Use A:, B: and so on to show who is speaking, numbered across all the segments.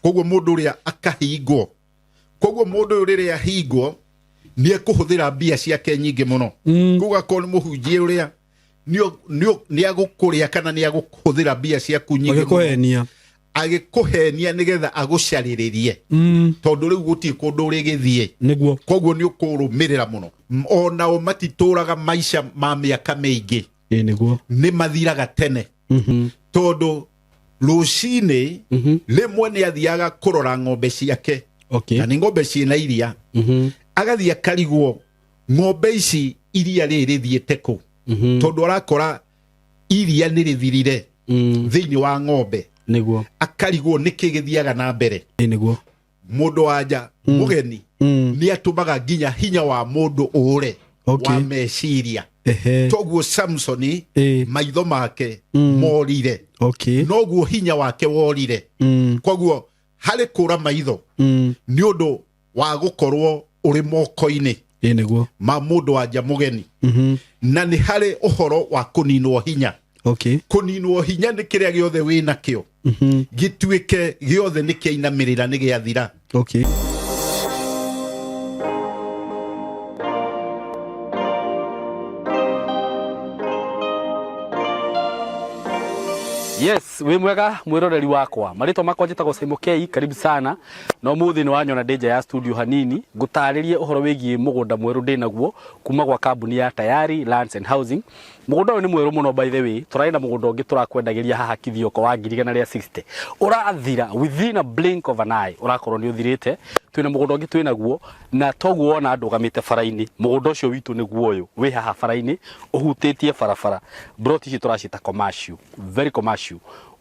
A: koguo mundu uria akahingwo koguo mundu uria ahingwo ni ekuhuthira mbia ciake nyingi muno kuga ko ni muhunjia uria ni agukuria kana ni aguhuthira mbia ciaku nyingi muno agikuhenia nigetha agucariririe tondu riu guti kundu uri githie
B: niguo
A: koguo ni ukurumirira muno ona o matituraga maisha ma miaka mingi
B: niguo
A: ni mathiraga tene tondu rucini rimwe ni athiaga kurora ng'ombe ciake na ni ng'ombe ciina iria agathia karigwo ng'ombe ici iria rithiete ku tondu arakora iria ni rithirire thiini wa ng'ombe
B: niguo
A: akarigwo niki githiaga na mbere
B: niguo
A: mundu anja mugeni ni atumaga nginya hinya wa mundu ure wa meciria toguo Samsoni maitho make morire noguo hinya wake worire koguo hari kura maitho ni undu wa gukorwo uri moko-ini
B: niguo
A: ma mundu anja mugeni na ni hari uhoro wa kuninwo hinya kuninwo hinya ni kiria giothe wina kio gituike giothe ni kiinamirira ni giathira
C: Yes, we mwega mwiroreri wakwa. Marito makwa njitagwo Simon K, karibu sana. No muthi ni wanyona ndeja ya studio hanini gutaririe uhoro wigie mugunda mweru ndinaguo kuma gwa kambuni ya Tayari Lands and Housing. Mugunda uyu ni mweru muno by the way. Turaina mugunda ungi turakwendagiria haha Kithioko wa 160. Urathira within a blink of an eye. Urakorwo ni uthirite. Twina mugunda ungi twinaguo na toguo wona andu gamite faraini. Mugunda ucio witu niguo uyu wi haha faraini uhutitie farafara. Broti ici turacita commercial, very commercial.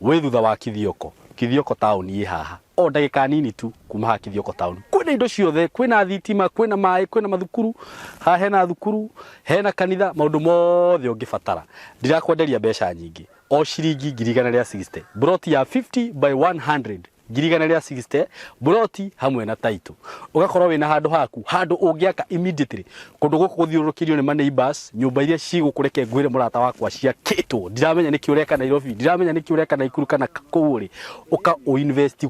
C: We thutha wa Kithioko town yi haha o ndagika nini tu kuma ha Kithioko town. Kwina indo ciothe, kwina thitima, kwina mai, kwina mathukuru, ha hena thukuru, hena kanitha, maundu mothe ungibatara. Ndirakwenderia mbeca nyingi. O ciringi 160. Broti ya 50 by 100. 160 broti hamwe na taito ugakorwo wina handu haku handu ungiaka immediately kundu guku guthiurukirio ni ma neighbors nyumba iria cigukureke ngwire murata wakwa cia kitwo ndiramenya niki ureka Nairobi ndiramenya niki ureka Naikuru kana kuuri uka uinvest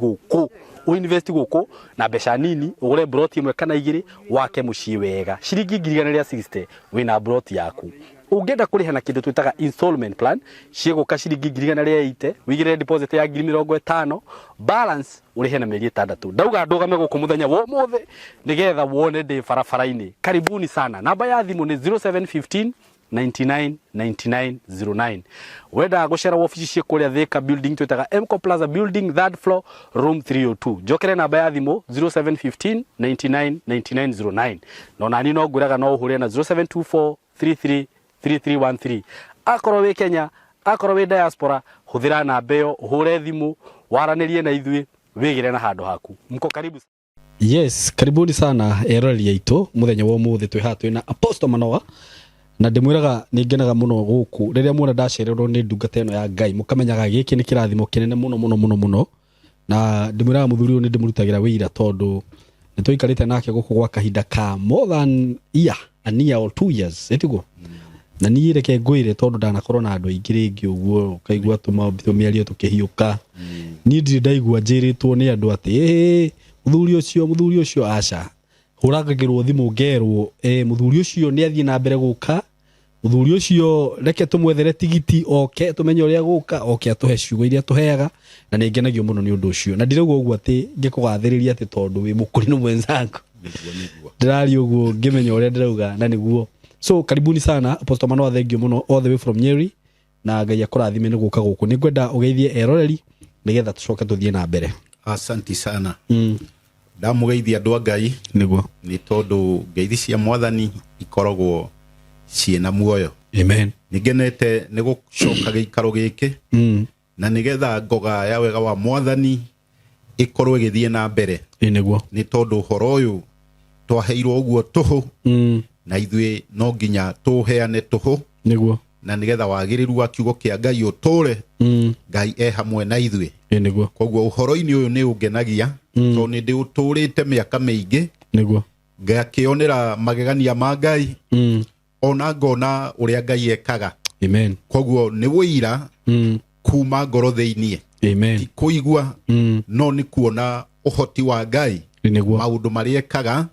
C: guku na mbeca nini ugure broti imwe kana igiri wake mucii wega ciringi 160 wina broti yaku ungenda kuriha na kindu twitaga installment plan ciguka ciringi 180 wigire deposit ya 50 balance urihe na mieri 6 ndauga ndugame guku muthenya wo mothe nigetha wone ndi farafara-ini karibuni sana namba ya thimu ni 0715 999909 wenda gucera office cia kuria Thika building twitaga Mco Plaza building third floor room 302 jokere namba ya thimu 0715 999909 no nani no nguraga no uhure na 0724 3313 akorwo wi Kenya akorwo wi diaspora huthira namba iyo uhure thimu waranirie na ithui wigire na handu haku mko karibu.
B: Yes, karibuni sana erori yaitu muthenya wo muthe twi ha twi na Apostle Manoa na ndimwiraga ningenaga muno guku riria muona ndacererwo ni ndungata eno ya Ngai mukamenyaga giki ni kirathimo kinene muno na ndimwiraga muthuri uyu ni ndimurutagira wira tondu nitwikarite nake guku gwa kahinda ka more than a year or 2 years etiguo na ni reke ngwire tondu ndanakorwo na andu aingi ringi uguo kaigua tumiario tukihiuka ni ndiri ndaigua njiritwo ni andu ati muthuri ucio aca huragagirwo thimu ngerwo muthuri ucio ni athie na mbere guka muthuri ucio reke tumwethere tigiti oke tumenye uria guka oke atuhe ciugo iria tuheaga na ni ngenagio muno ni undu ucio na ndirauga uguo ati ngikugathiriria ati tondu wi mukurino mwenzangu ndirari uguo ngimenya uria ndirauga na niguo. So karibuni sana Apostle Manoa, thank you muno all the way from Nyeri na Ngai akurathime ni guka guku ni ngwenda ugeithie eroreri nigetha tucoke tuthie na mbere.
A: Asante sana. Ndamugeithia andu a Ngai
B: niguo
A: ni tondu ngeithi cia mwathani ikoragwo ciena muoyo.
B: Amen.
A: Nigenete ni gucoka giikaro giki na nigetha ngoga ya wega wa mwathani ikorwo igithie na mbere.
B: Niguo
A: ni tondu horo uyu twaheirwo uguo tuhu na ithuĩ no nginya tuheane tuhu
B: niguo
A: na nigetha wagiriru wa kiugo kia Ngai uture Ngai hamwe na ithuĩ
B: niguo
A: koguo uhoro-ini uyu ni ungenagia to ni ndi uturite miaka mingi
B: niguo
A: ngakionera magegania ma Ngai ona ngona uria Ngai ekaga.
B: Amen.
A: Koguo ni wira kuma ngoro thiinie
B: Amen.
A: ti kuigua no ni kuona uhoti wa Ngai
B: Niguo.
A: maundu maria ekaga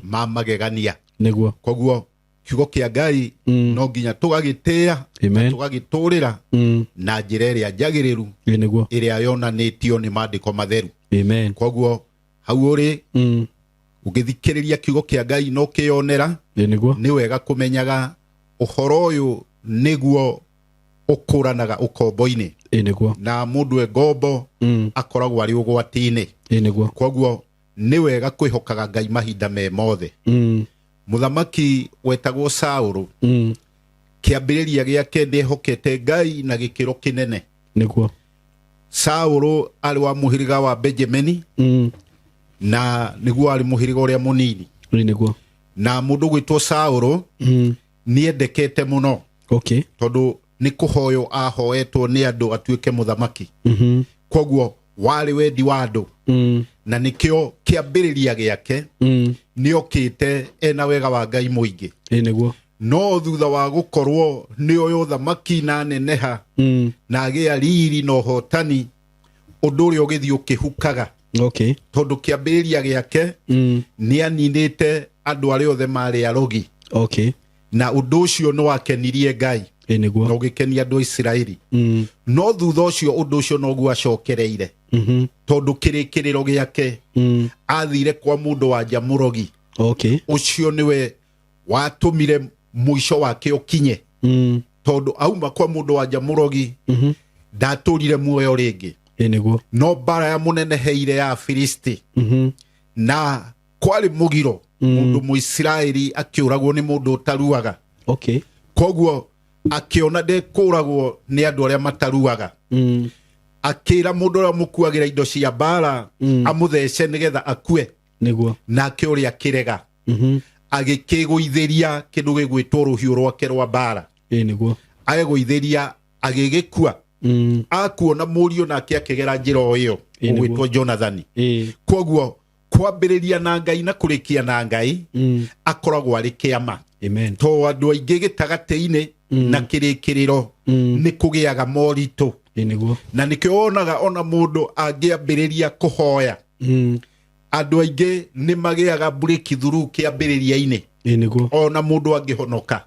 A: ma magegania
B: Niguo.
A: koguo kiugo kia Ngai no nginya tugagitia tugagiturira na njira iria njagiriru
B: Niguo.
A: iria yonanitio ni maandiko matheru.
B: Amen.
A: Koguo hau uri ugithikiriria kiugo kia Ngai no kionera
B: Niguo.
A: ni wega kumenyaga uhoro uyu niguo ukuranaga ukombo-ini
B: Niguo.
A: na mundu egombo akoragwo ari ugwati-ini.
B: Niguo.
A: Koguo ni wega kwihokaga Ngai mahinda me mothe. Muthamaki wetagwo Saulu kiambiriria giake ndihokete Ngai na gikiro kinene.
B: Niguo.
A: Saulu ari wa muhiriga wa Benjamini na niguo ari muhiriga uria munini.
B: Niguo.
A: Na mundu gwitwo Saulu niendekete muno.
B: Okay.
A: Tondu ni kuhoyo ahoetwo ni andu atuike muthamaki. Koguo wari wendi wa andu na nikio kiambiriria giake niokite ena wega wa Ngai muingi.
B: Niguo.
A: No thutha wa gukorwo ni uyu thamaki na neneha na agia riri no hotani undu uri ugithi ukihukaga.
B: Okay.
A: Tondu kiambiriria giake ni aninite andu aria othe mari arogi.
B: Okay.
A: Na undu ucio no wakenirie Ngai.
B: Niguo.
A: No gikenia andu Israeli. No thutha ucio undu ucio no guo acokereire. Tondu kirikiriro giake athire kwa mundu wa Jamurogi.
B: Okay.
A: Ucio niwe watumire muico wake ukinye. Tondu auma kwa mundu wa Jamurogi ndaturire muoyo ringi.
B: Niguo.
A: No bara ya muneneheire ya Filisti na kwari mugiro mundu Muisraeli akiuragwo ni mundu utaruaga.
B: Okay.
A: Koguo akiona ndekuragwo ni andu aria mataruaga. Akira mundu uria mukuagira indo cia bara amuthece nigetha akue.
B: Niguo.
A: Na akiuria kirega agikiguitheria kindu gigwitwo ruhiu rwake rwa bara.
B: Niguo.
A: Agiguitheria agigikua akuona murio nake akigera njira o iyo ugwitwo Jonathan. Koguo kwambiriria na Ngai na kurikia na Ngai akoragwo ari kiama.
B: Amen.
A: To andu aingi gitagati-ini na kirikiriro ni kugiaga moritu.
B: Niguo.
A: Na nikionaga ona mundu angiambiriria kuhoya andu aingi ni magiaga breakthrough kiambiriria-ini.
B: Niguo.
A: Ona mundu angihonoka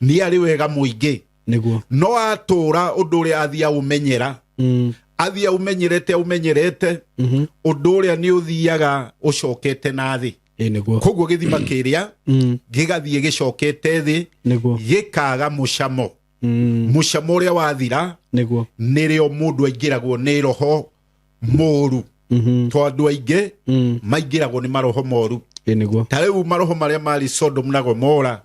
A: ni ari wega muingi.
B: Niguo.
A: No atura undu uria athia umenyera athia umenyerete undu uria ni uthiaga ucokete na thi.
B: Niguo.
A: Koguo githima kiria gigathie gicokete thi gikaga mucamo. Mucamo uria wathira
B: Niguo.
A: nirio mundu aingiragwo ni roho moru. To andu aingi maingiragwo ni maroho moru.
B: Niguo.
A: Tariu maroho maria mari Sodom na Gomora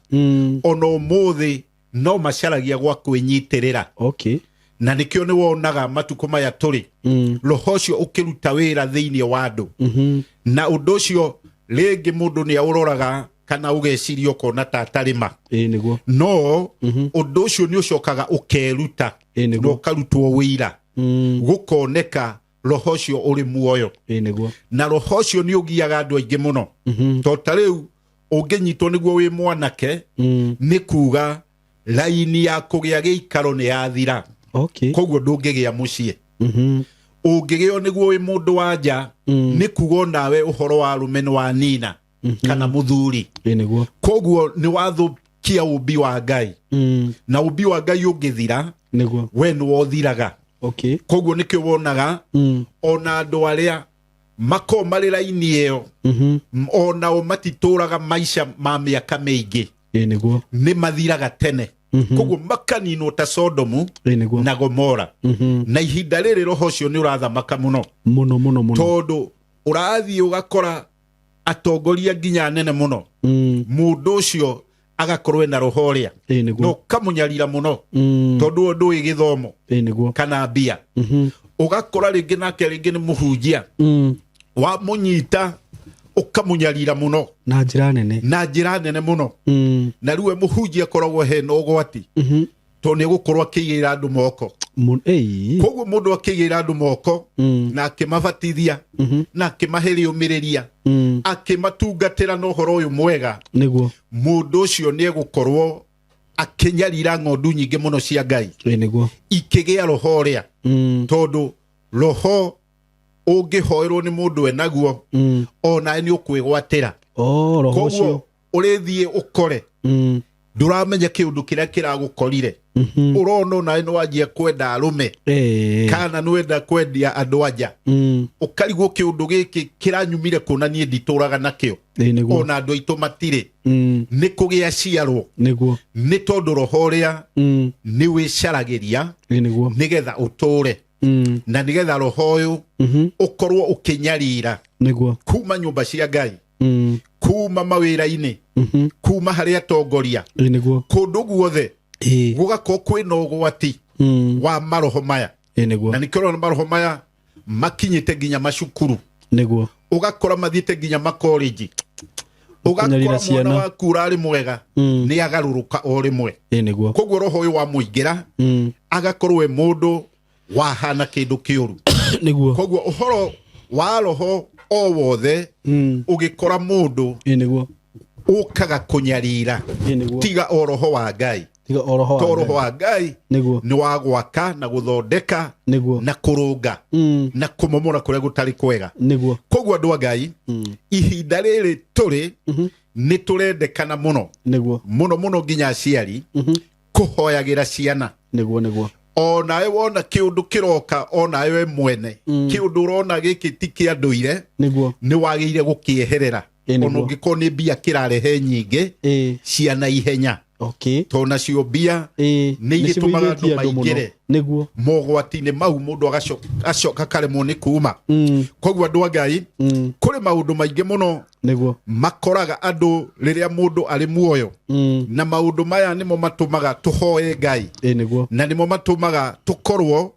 A: ono umuthi no macaragia gwa kwinyitirira.
B: Okay.
A: Na nikio ni wonaga matuko maya turi roho cio ukiruta wira thiini wa andu na undu ucio ringi mundu ni auroraga kana ugeciria ukona ta atarima.
B: Niguo.
A: No undu ucio ni ucokaga ukeruta no karutwo wira gukoneka roho cio uri muoyo.
B: Niguo.
A: Na roho cio ni ugiaga andu aingi muno. To tariu unginyitwo niguo wi mwanake ni kuga laini ya kugia giikaro ni yathira.
B: Okay.
A: Koguo ndungigia mucie. Ungigio niguo wi mundu wa nja ni kuga nawe uhoro wa rume ni wa nina kana muthuri.
B: Niguo.
A: Koguo ni wathukia ubi wa Ngai. Na ubi wa Ngai ungithira
B: Niguo.
A: we ni wothiraga.
B: Okay.
A: Koguo nikio wonaga ona andu aria mako mari laini iyo ona o matituraga maisha ma miaka mingi.
B: Niguo.
A: Ni mathiraga tene. Koguo makanino ta Sodomu na Gomora. Na ihinda riri roho cio ni urathamaka muno
B: muno
A: tondu urathie ugakora atongoria nginya nene muno mundu ucio agakorwo na roho uria no kamunyarira muno tondu undu wi githomo kana mbia ugakora ringi nake ringi ni muhunjia wa munyita ukamunyarira muno
B: na njira nene muno. Na riu muhunjia koragwo he no gwati to ni gukorwo akigira andu moko. Koguo mundu akigira andu moko na akimabatithia na akimaheri umiriria akimatungatira no horo uyu mwega. Niguo mundu ucio ni egukorwo akinyarira ng'ondu nyingi muno cia Ngai ikigia roho ria tondu
A: roho ũngĩhoerwo nĩ mũndũ enaguo ona nĩ ũkwĩgwatĩra
B: roho ũcio
A: ũrĩthiĩ ũkore ndũramenya kĩũndũ kĩrĩa kĩragũkorire ũrona nawe nĩ wanjia kwenda arũme kana nĩ wenda kwendia andũ anja ũkarigwo kĩũndũ gĩkĩ kĩranyumire kũ na niĩ nditũraga nakĩo ona andũ aitũ matirĩ nĩ kũgĩa ciarwo nĩ tondũ roho ũrĩa nĩ wĩcaragĩria nĩgetha ũtũre na nĩgetha roho ũyũ ũkorwo ũkĩnyarira kuma nyũmba cia Ngai kuma mawĩra-inĩ kuma harĩ atongoria kũndũ guothe gũgakorwo kwĩna ũgwati wa maroho maya na nĩkĩo maroho maya makinyĩte nginya macukuru ũgakora mathiĩte nginya makorenji ũgakora mwana waku ũrarĩ mwega nĩ agarũrũka o rĩmwe koguo roho ũyũ wa mũingĩra agakorwo mũndũ wahana kĩndũ kĩũru koguo ũhoro wa roho o wothe ũgĩkora mũndũ ũkaga kũnyarira tiga o roho wa Ngai roho wa Ngai nĩ wa gwaka na gũthondeka na kũrũnga na kũmomora kũrĩa gũtarĩ kwega koguo andũ a Ngai ihinda rĩrĩ tũrĩ nĩ tũrendekana mũno mũno nginya aciari kũhoyagĩra ciana onawe wona kĩũndũ kĩroka onawe mwene kĩũndũ ũrona gĩkĩ ti kĩa ndũire nĩ wagĩrĩire gũkĩeherera ona ũngĩkorwo nĩ mbia kĩrarehe nyingĩ ciana ihenya tondũ nacio mbia nĩ igĩtũmaga andũ maingĩre mogwati-inĩ mau mũndũ agacoka karemwo nĩ kuma koguo andũ a Ngai kũrĩ maũndũ maingĩ mũno makoraga andũ rĩrĩa mũndũ arĩ muoyo na maũndũ maya nĩmo matũmaga tũhoe Ngai na nĩmo matũmaga tũkorwo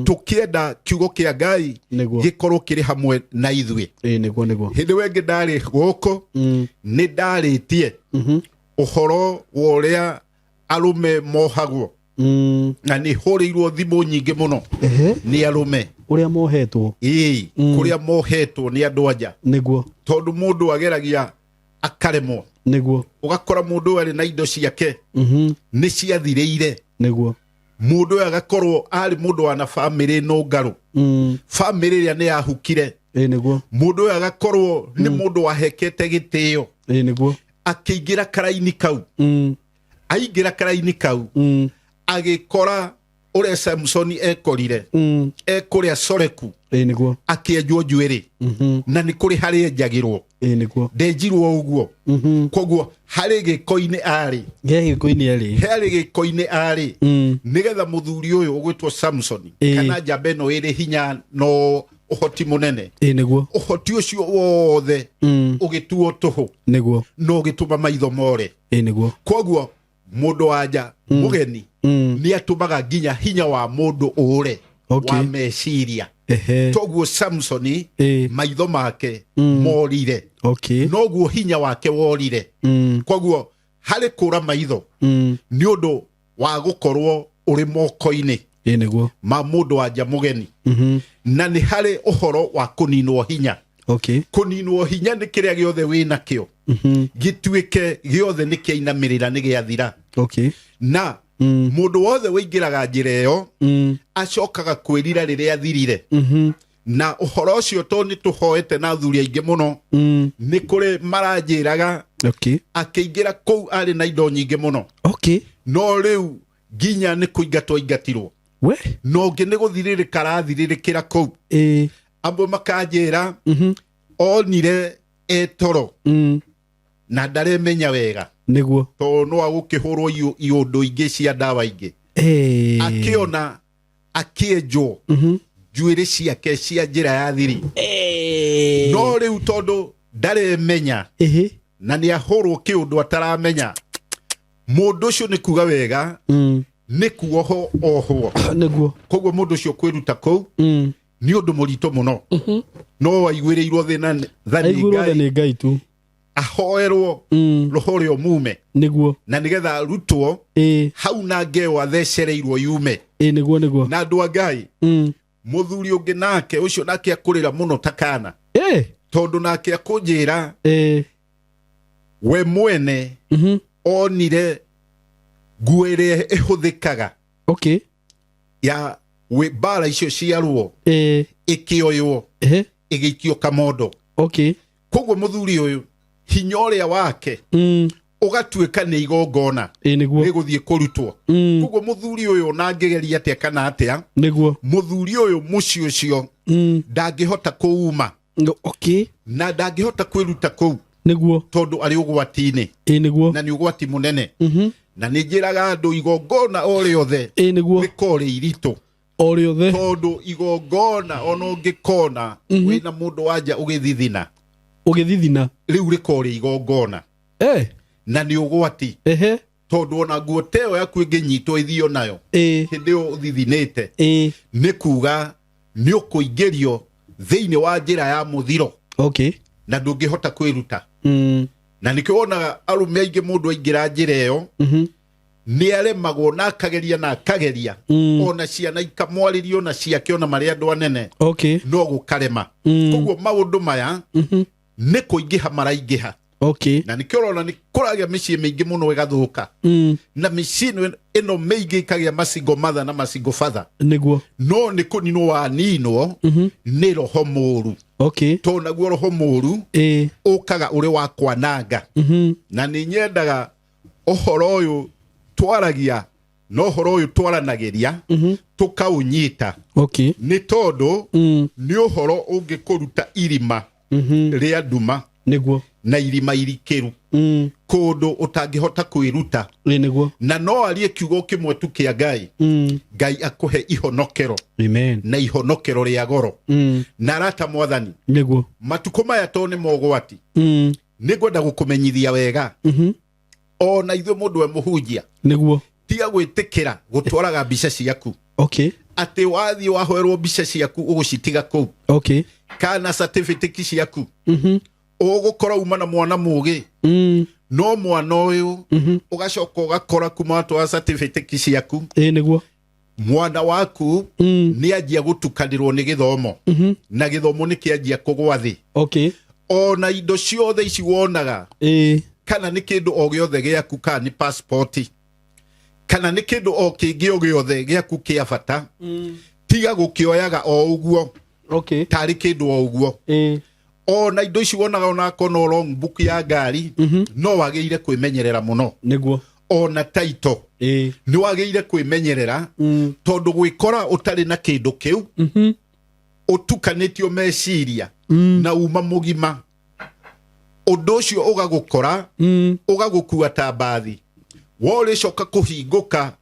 A: tũkĩenda kiugo kĩa Ngai gĩkorwo kĩrĩ hamwe na ithuĩ hĩndĩ wengĩ ndarĩ gũkũ nĩ ndarĩtie ũhoro wa ũrĩa arũme mohagwo na nĩ hũrĩirwo thimũ nyingĩ mũno nĩ arũme
B: ũrĩa mohetwo
A: kũrĩa mohetwo nĩ andũ anja tondũ mũndũ ageragia akaremwo ũgakora mũndũ ũyũ arĩ na indo ciake nĩ ciathirĩire mũndũ ũyũ agakorwo arĩ mũndũ wa na bamĩrĩ nũngarũ bamĩrĩ ĩrĩa nĩ yahukire mũndũ ũyũ agakorwo nĩ mũndũ wahekete gĩtĩo akĩingĩra karaini kau aingĩra karaini kau agĩkora ũrĩa Samsoni ekorire ekũrĩa Soreku akĩenjwo njuĩrĩ na nĩ kũrĩ harĩ enjagĩrwo ndenjirwo ũguo koguo harĩ gĩko-inĩ harĩ gĩko-inĩ arĩ nĩgetha mũthuri ũyũ ũgwĩtwo Samsoni kana njamba ĩno ĩrĩ hinya no ũhoti mũnene ũhoti ũcio wothe ũgĩtuo tũhũ no ũgĩtũma maitho more koguo mũndũ wanja mũgeni nĩ atũmaga nginya hinya wa mũndũ ũre wa meciria toguo Samsoni maitho make morire noguo hinya wake worire koguo harĩ kũra maitho nĩ ũndũ wa gũkorwo ũrĩ moko-inĩ ma mũndũ wanja mũgeni na nĩ harĩ ũhoro wa kũninwo hinya kũninwo hinya nĩ kĩrĩa gĩothe wĩnakĩo gĩtuĩke gĩothe nĩ kĩainamĩrĩra nĩ gĩathira na mũndũ wothe wĩingĩraga njĩra ĩyo acokaga kwĩrira rĩrĩa athirire na ũhoro ũcio to nĩ tũhoete na athuri aingĩ mũno nĩ kũrĩ maranjĩraga akĩingĩra kũu arĩ na indo nyingĩ mũno no rĩu nginya nĩ kũingatwo aingatirwo no ngĩ nĩ gũthirĩrĩka arathirĩrĩkĩra kũu amwe makanjĩra onire etoro na ndaremenya wega tondũ no agũkĩhũrwo iũndũ ingĩ cia ndawa ingĩ akĩona akĩenjwo njuĩrĩ ciake cia njĩra ya thiri no rĩu tondũ ndaremenya na nĩ ahũrwo kĩũndũ ataramenya mũndũ ũcio nĩ kuga wega nĩ kuoho ohwo koguo mũndũ ũcio kwĩruta kũu nĩ ũndũ mũritũ mũno no aiguĩrĩirwo thani Ngai
B: tu
A: ahoerwo roho ũrĩa mume na nĩgetha arutwo hau na ngeo athecereirwo yume na andũ a Ngai mũthuri ũngĩ nake ũcio nake akũrĩra mũno takana tondũ nake akũnjĩra we mwene onire nguo ĩrĩa ĩhũthĩkaga ya we bara icio ciarwo ikioywo igikio kamondo.
B: Okay.
A: Koguo muthuri uyu hinya uria wake ugatuika ni igongona niguthie kurutwo. Koguo muthuri uyu nangegeria atia kana atia
B: niguo
A: muthuri uyu muci ucio ndangihota kuuma.
B: Okay.
A: Na ndangihota kwiruta kou
B: niguo
A: tondu ari ugwati-ini
B: niguo
A: na ni ugwati munene. Na ninjiraga andu igongona o riothe
B: niguo
A: rikori iritu
B: o riothe
A: tondu igongona ona ungikona wina mundu wanja ugithithina riu rikori igongona na ni ugwati tondu ona nguo teo yaku inginyitwo ithio nayo hindi yo uthithinite ni kuga ni ukuingirio thiini wa njira ya muthiro.
B: Okay.
A: Na ndungihota kwiruta. Na nikio wonaga arume aingi mundu aingira njira iyo ni aremagwo na akageria na akageria ona ciana ikamwaririo na ciake ona mari andu anene.
B: Okay.
A: No gukarema. Koguo maundu maya ni kuingiha maraingiha.
B: Okay.
A: Na nikio rona ni kuragia micii mingi muno igathuka. Na micii ino mingi ikagia masingo matha na masingo father
B: niguo
A: no ni kunino wa nino ni roho muru.
B: Okay.
A: To naguo roho muru ukaga uri wa kwananga. Na ni nyendaga ohoro uyu twaragia no horo uyu twaranagiria tukaunyita.
B: Okay.
A: Ni tondu ni uhoro ungikuruta irima ria nduma
B: niguo
A: na irima irikiru kundu utangihota kwiruta
B: niguo
A: na no arie kiugo kimwe tu kia Ngai Ngai akuhe ihonokero.
B: Amen.
A: Na ihonokero ria goro na rata mwathani
B: niguo
A: matuko maya to ni mogwati nigwenda gukumenyithia wega ona ithu mundu we muhunjia
B: niguo
A: tiga gwitikira gutwaraga mbica ciaku.
B: Okay.
A: Ati wathi wahoerwo mbica ciaku ugucitiga kou.
B: Okay.
A: Kana certificate ciaku ugukora uma na mwana mugi no mwana uyu ugacoka ugakora kuma twa certificate ciaku
B: niguo
A: mwana waku ni anjia gutukanirwo ni githomo na githomo ni kianjia kugwa thi.
B: Okay.
A: Ona indo ciothe ici wonaga kana ni kindu o giothe giaku kana ni passport kana ni kindu o kingi o giothe giaku kia bata tiga gukioyaga o uguo.
B: Okay.
A: Tari kindu o uguo. Ona indo ici wonaga ona kono long book ya ngari no wageire kwimenyerera muno
B: niguo
A: ona taito ni wageire kwimenyerera tondu gwikora utari na kindu kiu utukanitio meciria na uma mugima undu ucio ugagukora ugagukua ta bathi wole coka kuhinguka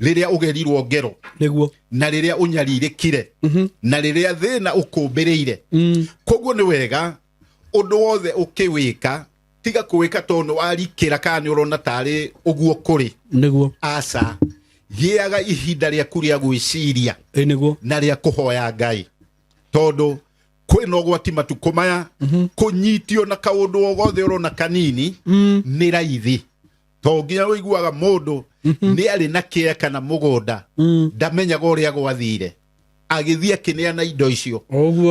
A: riria ugerirwo ngero
B: niguo
A: na riria unyaririkire na riria thina ukumbiriire. Koguo ni wega undu wothe ukiwika tiga kuwika tondu warikira kana urona tari uguo kuri
B: niguo
A: asa giaga ihinda ria kuria gwiciria
B: niguo na
A: ria kuhoya Ngai tondu kwina ugwati matuko maya kunyitio na kaundu o gothe urona kanini ni raithi to nginya wiguaga mundu ni ari na kia kana mugunda ndamenyaga uria gwathire agithia kineana indo icio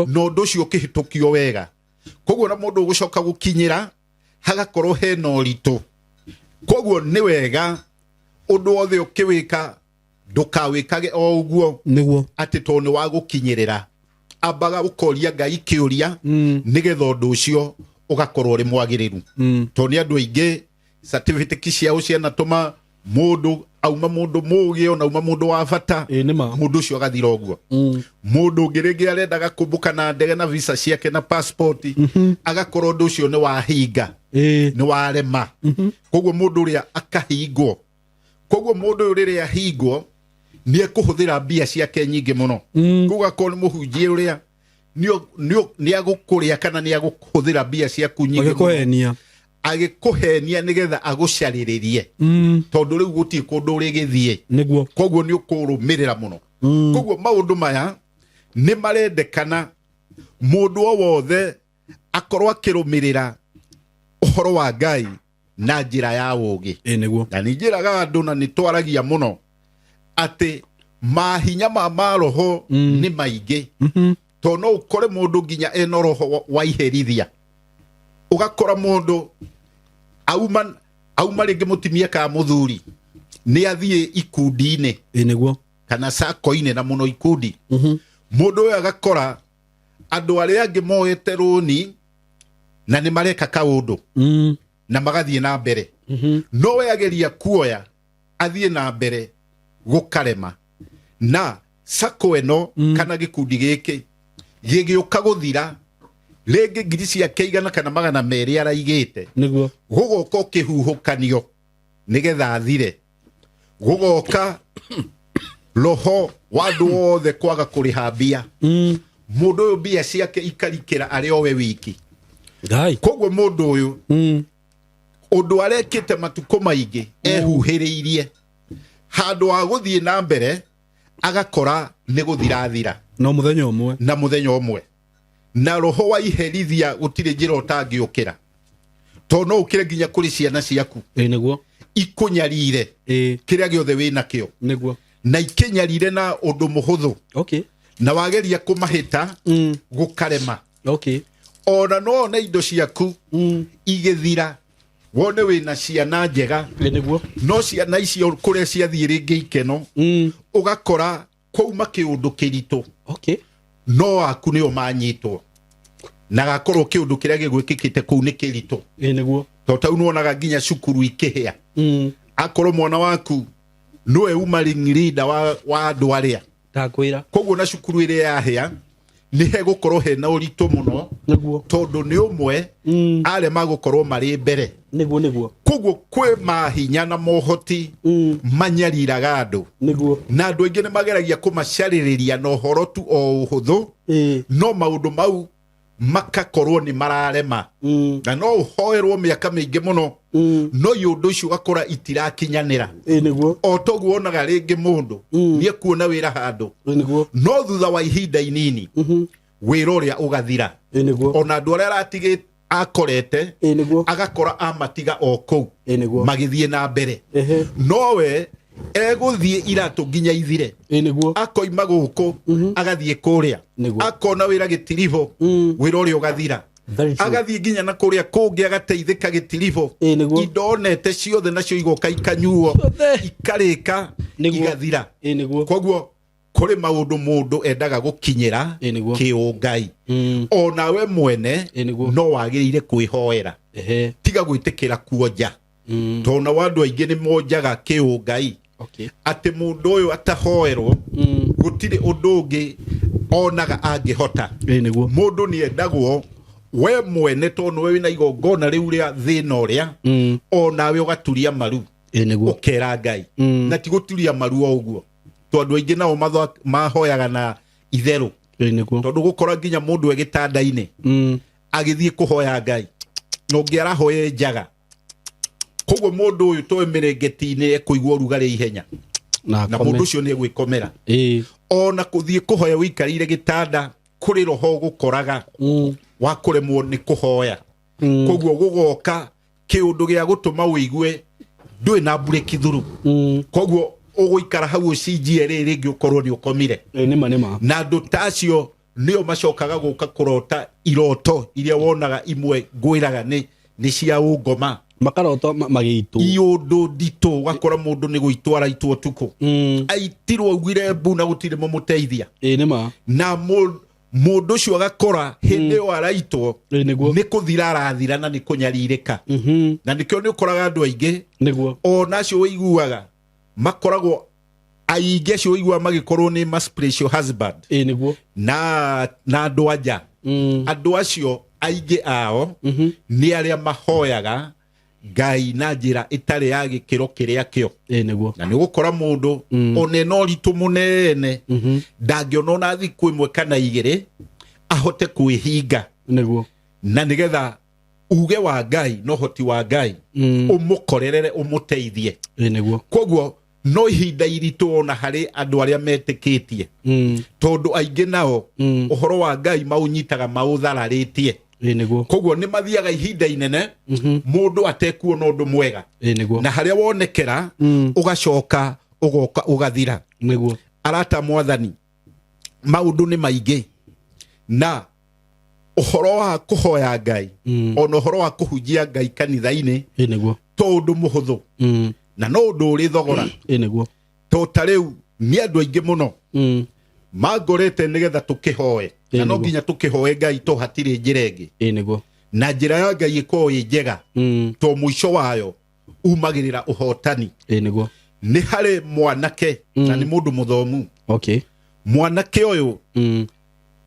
A: no ndu cio kihitukio wega. Koguo na mundu ugucoka gukinyira hagakorwo hena uritu. Koguo ni wega undu wothe ukiwika ndukawikage o uguo
B: niguo
A: ati to ni wa gukinyirira ambaga ukoria Ngai kiuria nigetha undu ucio ugakorwo ri mwagiriru. To ni andu aingi certificate ciao ciana tuma mundu auma mundu mugi ona auma mundu wa bata mundu ucio agathira uguo. Mundu ngirigi arendaga kumbuka na ndege na visa ciake na passport agakorwo undu ucio ni wahinga ni warema. Koguo mundu uria akahingwo koguo mundu uria ahingwo ni ekuhuthira mbia ciake nyingi muno. Kuga ko ni muhunjie uria ni agukuria kana ni aguhuthira mbia ciaku nyingi
B: agikuhenia
A: agikuhenia nigetha agucariririe tondu riu guti kundu rigithie
B: niguo.
A: Koguo ni ukurumirira muno. Koguo maundu maya ni marendekana mundu o wothe akorwo akirumirira uhoro wa Ngai na njira ya ugi
B: niguo.
A: Na ni njiraga andu na ni twaragia muno ati mahinya ma maroho ni maingi to no ukore mundu nginya eno roho wa iherithia ugakora mundu auma ringi mutimia ka muthuri ni athie ikundi-ini
B: niguo
A: kana sako-inĩ na mũno ikundi mũndũ ũyũ agakora andũ arĩa angĩ moete rũni na nĩ mareka kaũndũ na magathiĩ na mbere no we ageria kuoya athiĩ na mbere gũkarema na sako ĩno kana gĩkundi gĩkĩ gĩgĩũka gũthira rĩngĩ ngiri ciake igana kana magana merĩ araigĩte gũgoka ũkĩhuhũkanio nĩgetha athire gũgoka roho wa andũ othe kwaga kũrĩha mbia mũndũ ũyũ mbia ciake ikarikĩra arĩ o we wiki koguo mũndũ ũyũ ũndũ arekĩte matukũ maingĩ ehuhĩrĩirie handũ wa gũthiĩ na mbere agakora nĩ gũthirathira
B: na mũthenya ũmwe
A: na roho wa iherithia gũtirĩ njĩra ũtangĩũkĩra tondũ no ũkĩre nginya kũrĩ ciana ciaku ikũnyarire kĩrĩa gĩothe wĩnakĩo na ikĩnyarire na ũndũ mũhũthũ na wageria kũmahĩta gũkarema ona no na indo ciaku igĩthira wone wĩna ciana njega no ciana icio kũrĩa ciathiĩ rĩngĩ ikeno ũgakora kwauma kĩũndũ kĩritũ no aku nĩo manyitwo na gakorwo kĩũndũ kĩrĩa gĩgwĩkĩkĩte kũu nĩ kĩritũ tondũ tau nĩwonaga nginya cukuru ikĩhĩa akorwo mwana waku nĩwe umaring leader wa andũ arĩa koguo na cukuru ĩrĩa yahĩa nĩ hegũkorwo hena ũritũ mũno tondũ nĩ ũmwe arĩa magũkorwo marĩ mbere koguo kwĩ mahinya na mohoti manyariraga andũ na andũ aingĩ nĩ mageragia kũmacarĩrĩria na ũhoro tu o ũhũthũ no maũndũ mau makakorwo nĩ mararema na no ũhoerwo mĩaka mĩingĩ mũno no ũndũ ũcio ũgakora itirakinyanĩra o toguo onaga rĩngĩ mũndũ nĩ kuona wĩra handũ no thutha wa ihinda inini wĩra ũrĩa ũgathira ona andũ arĩa aratigĩte akorete agakora amatiga o kũu magĩthiĩ na mbere nowe egũthiĩ iratũ nginya ithire akoima gũkũ agathiĩ kũrĩa akona wĩra gĩtiribo wĩra ũrĩa ũgathira agathiĩ nginya na kũrĩa kũngĩ agateithĩka gĩtiribo indo onete ciothe nacio igoka ikanyuo ikarĩka igathira koguo kũrĩ maũndũ mũndũ endaga gũkinyĩra kĩũngai onawe mwene no wagĩrĩire kwĩhoera tiga gwĩtĩkĩra kuonja tondũ na andũ aingĩ nĩ monjaga kĩũngai atĩ mũndũ ũyũ atahoerwo gũtirĩ ũndũ ũngĩ onaga angĩhota mũndũ nĩ endagwo we mwene tondũ nĩwe wĩna igongona rĩu rĩa thĩna ũrĩa onawe ũgaturia maru ũkera Ngai na ti gũturia maru o ũguo tondũ aingĩ nao mahoyaga na itherũ tondũ gũkora nginya mũndũ gĩtanda-inĩ agĩthiĩ kũhoya Ngai na ũngĩ arahoya njaga koguo mũndũ ũyũ towe mĩrengeti-inĩ ekũigua ũrugarĩ ihenya na mũndũ ũcio nĩ egwĩkomera ona gũthiĩ kũhoya wĩikarĩire gĩtanda kũrĩ roho gũkoraga wa kũremwo nĩ kũhoya koguo gũgoka kĩũndũ gĩa gũtũma wĩigue ndũĩ na bureki thuru koguo ũgũikara hau ũcinjie rĩngĩ ũkorwo nĩ ũkomire na andũ tacio nĩo macokaga gũka kũrota iroto iria wonaga imwe ngwĩraga nĩ cia ũngoma
B: makarota magĩitwo
A: iũndũ nditũ ũgakora mũndũ nĩ gũitwara itwo tukũ aitirwo augire mbu na gũtirĩ mũmũteithia na mũndũ ũcio agakora hĩndĩ ĩyo araitwo nĩ kũthira arathira na nĩ kũnyarirĩka na nĩkĩo nĩ ũkoraga andũ aingĩ ona acio wĩiguaga makoragwo aingĩ acio wĩiguaga magĩkorwo nĩ spiritual husband na andũ anja andũ acio aingĩ ao nĩ arĩa mahoyaga Ngai na njĩra ĩtarĩ ya gĩkĩro kĩrĩa kĩo na nĩ gũkora mũndũ onena ũritũ mũnene ndangĩona ona thikũ ĩmwe kana igĩrĩ ahote kwĩhinga na nĩgetha uge wa Ngai no hoti wa Ngai ũmũkorerere ũmũteithie koguo no ihinda iritũ ona harĩ andũ arĩa metĩkĩtie tondũ aingĩ nao ũhoro wa Ngai maũnyitaga maũthararĩtie koguo nĩ mathiaga ihinda inene mũndũ atekuona ũndũ mwega na harĩa wonekera ũgacoka ũgoka ũgathira arata mwathani maũndũ nĩ maingĩ na ũhoro wa kũhoya Ngai ona ũhoro wa kũhunjia Ngai kanitha-inĩ to ũndũ mũhũthũ na no ũndũ ũrĩ thogora to ta rĩu ni andu aingi muno mangorete nigetha tukihoe na no nginya tukihoe Ngai to hatire njira ingi
B: niguo
A: na njira ya Ngai iko njega to muico wayo umagirira uhotani
B: niguo
A: ni hare mwanake na ni mundu muthomu
B: okay
A: mwanake uyu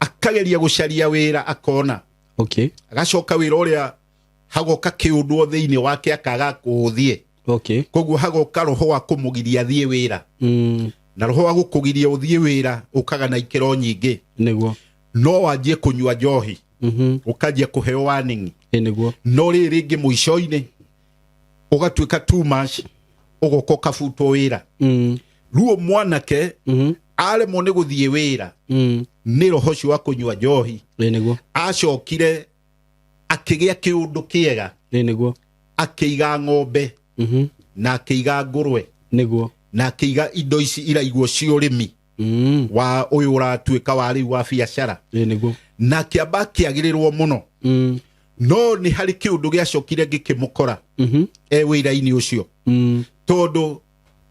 A: akageria gucaria wira akona
B: okay
A: agacoka wira uria hagoka kiundwo thiini wake akaga kuthie
B: okay
A: koguo hagoka roho wa kumugiria thie wira na roho wa gukugiria uthie wira ukaga na ikero nyingi
B: niguo
A: no wanjie kunywa njohi ukajia kuheo warning
B: niguo
A: no ringi muico-ini ugatuika too much ugokoka futo wira ruo mwanake aremwo ni guthie wira ni roho cio wa kunywa njohi
B: niguo
A: acokire akigia kiundu kiega
B: niguo
A: akiiga ng'ombe na akiiga ngurwe
B: niguo
A: na akiiga indo ici iraiguo cia urimi wa uyu uratuika wa riu wa biacara
B: niguo
A: na kiamba akiagirirwo muno no ni hari kiundu giacokire gikimukora wira-ini ucio tondu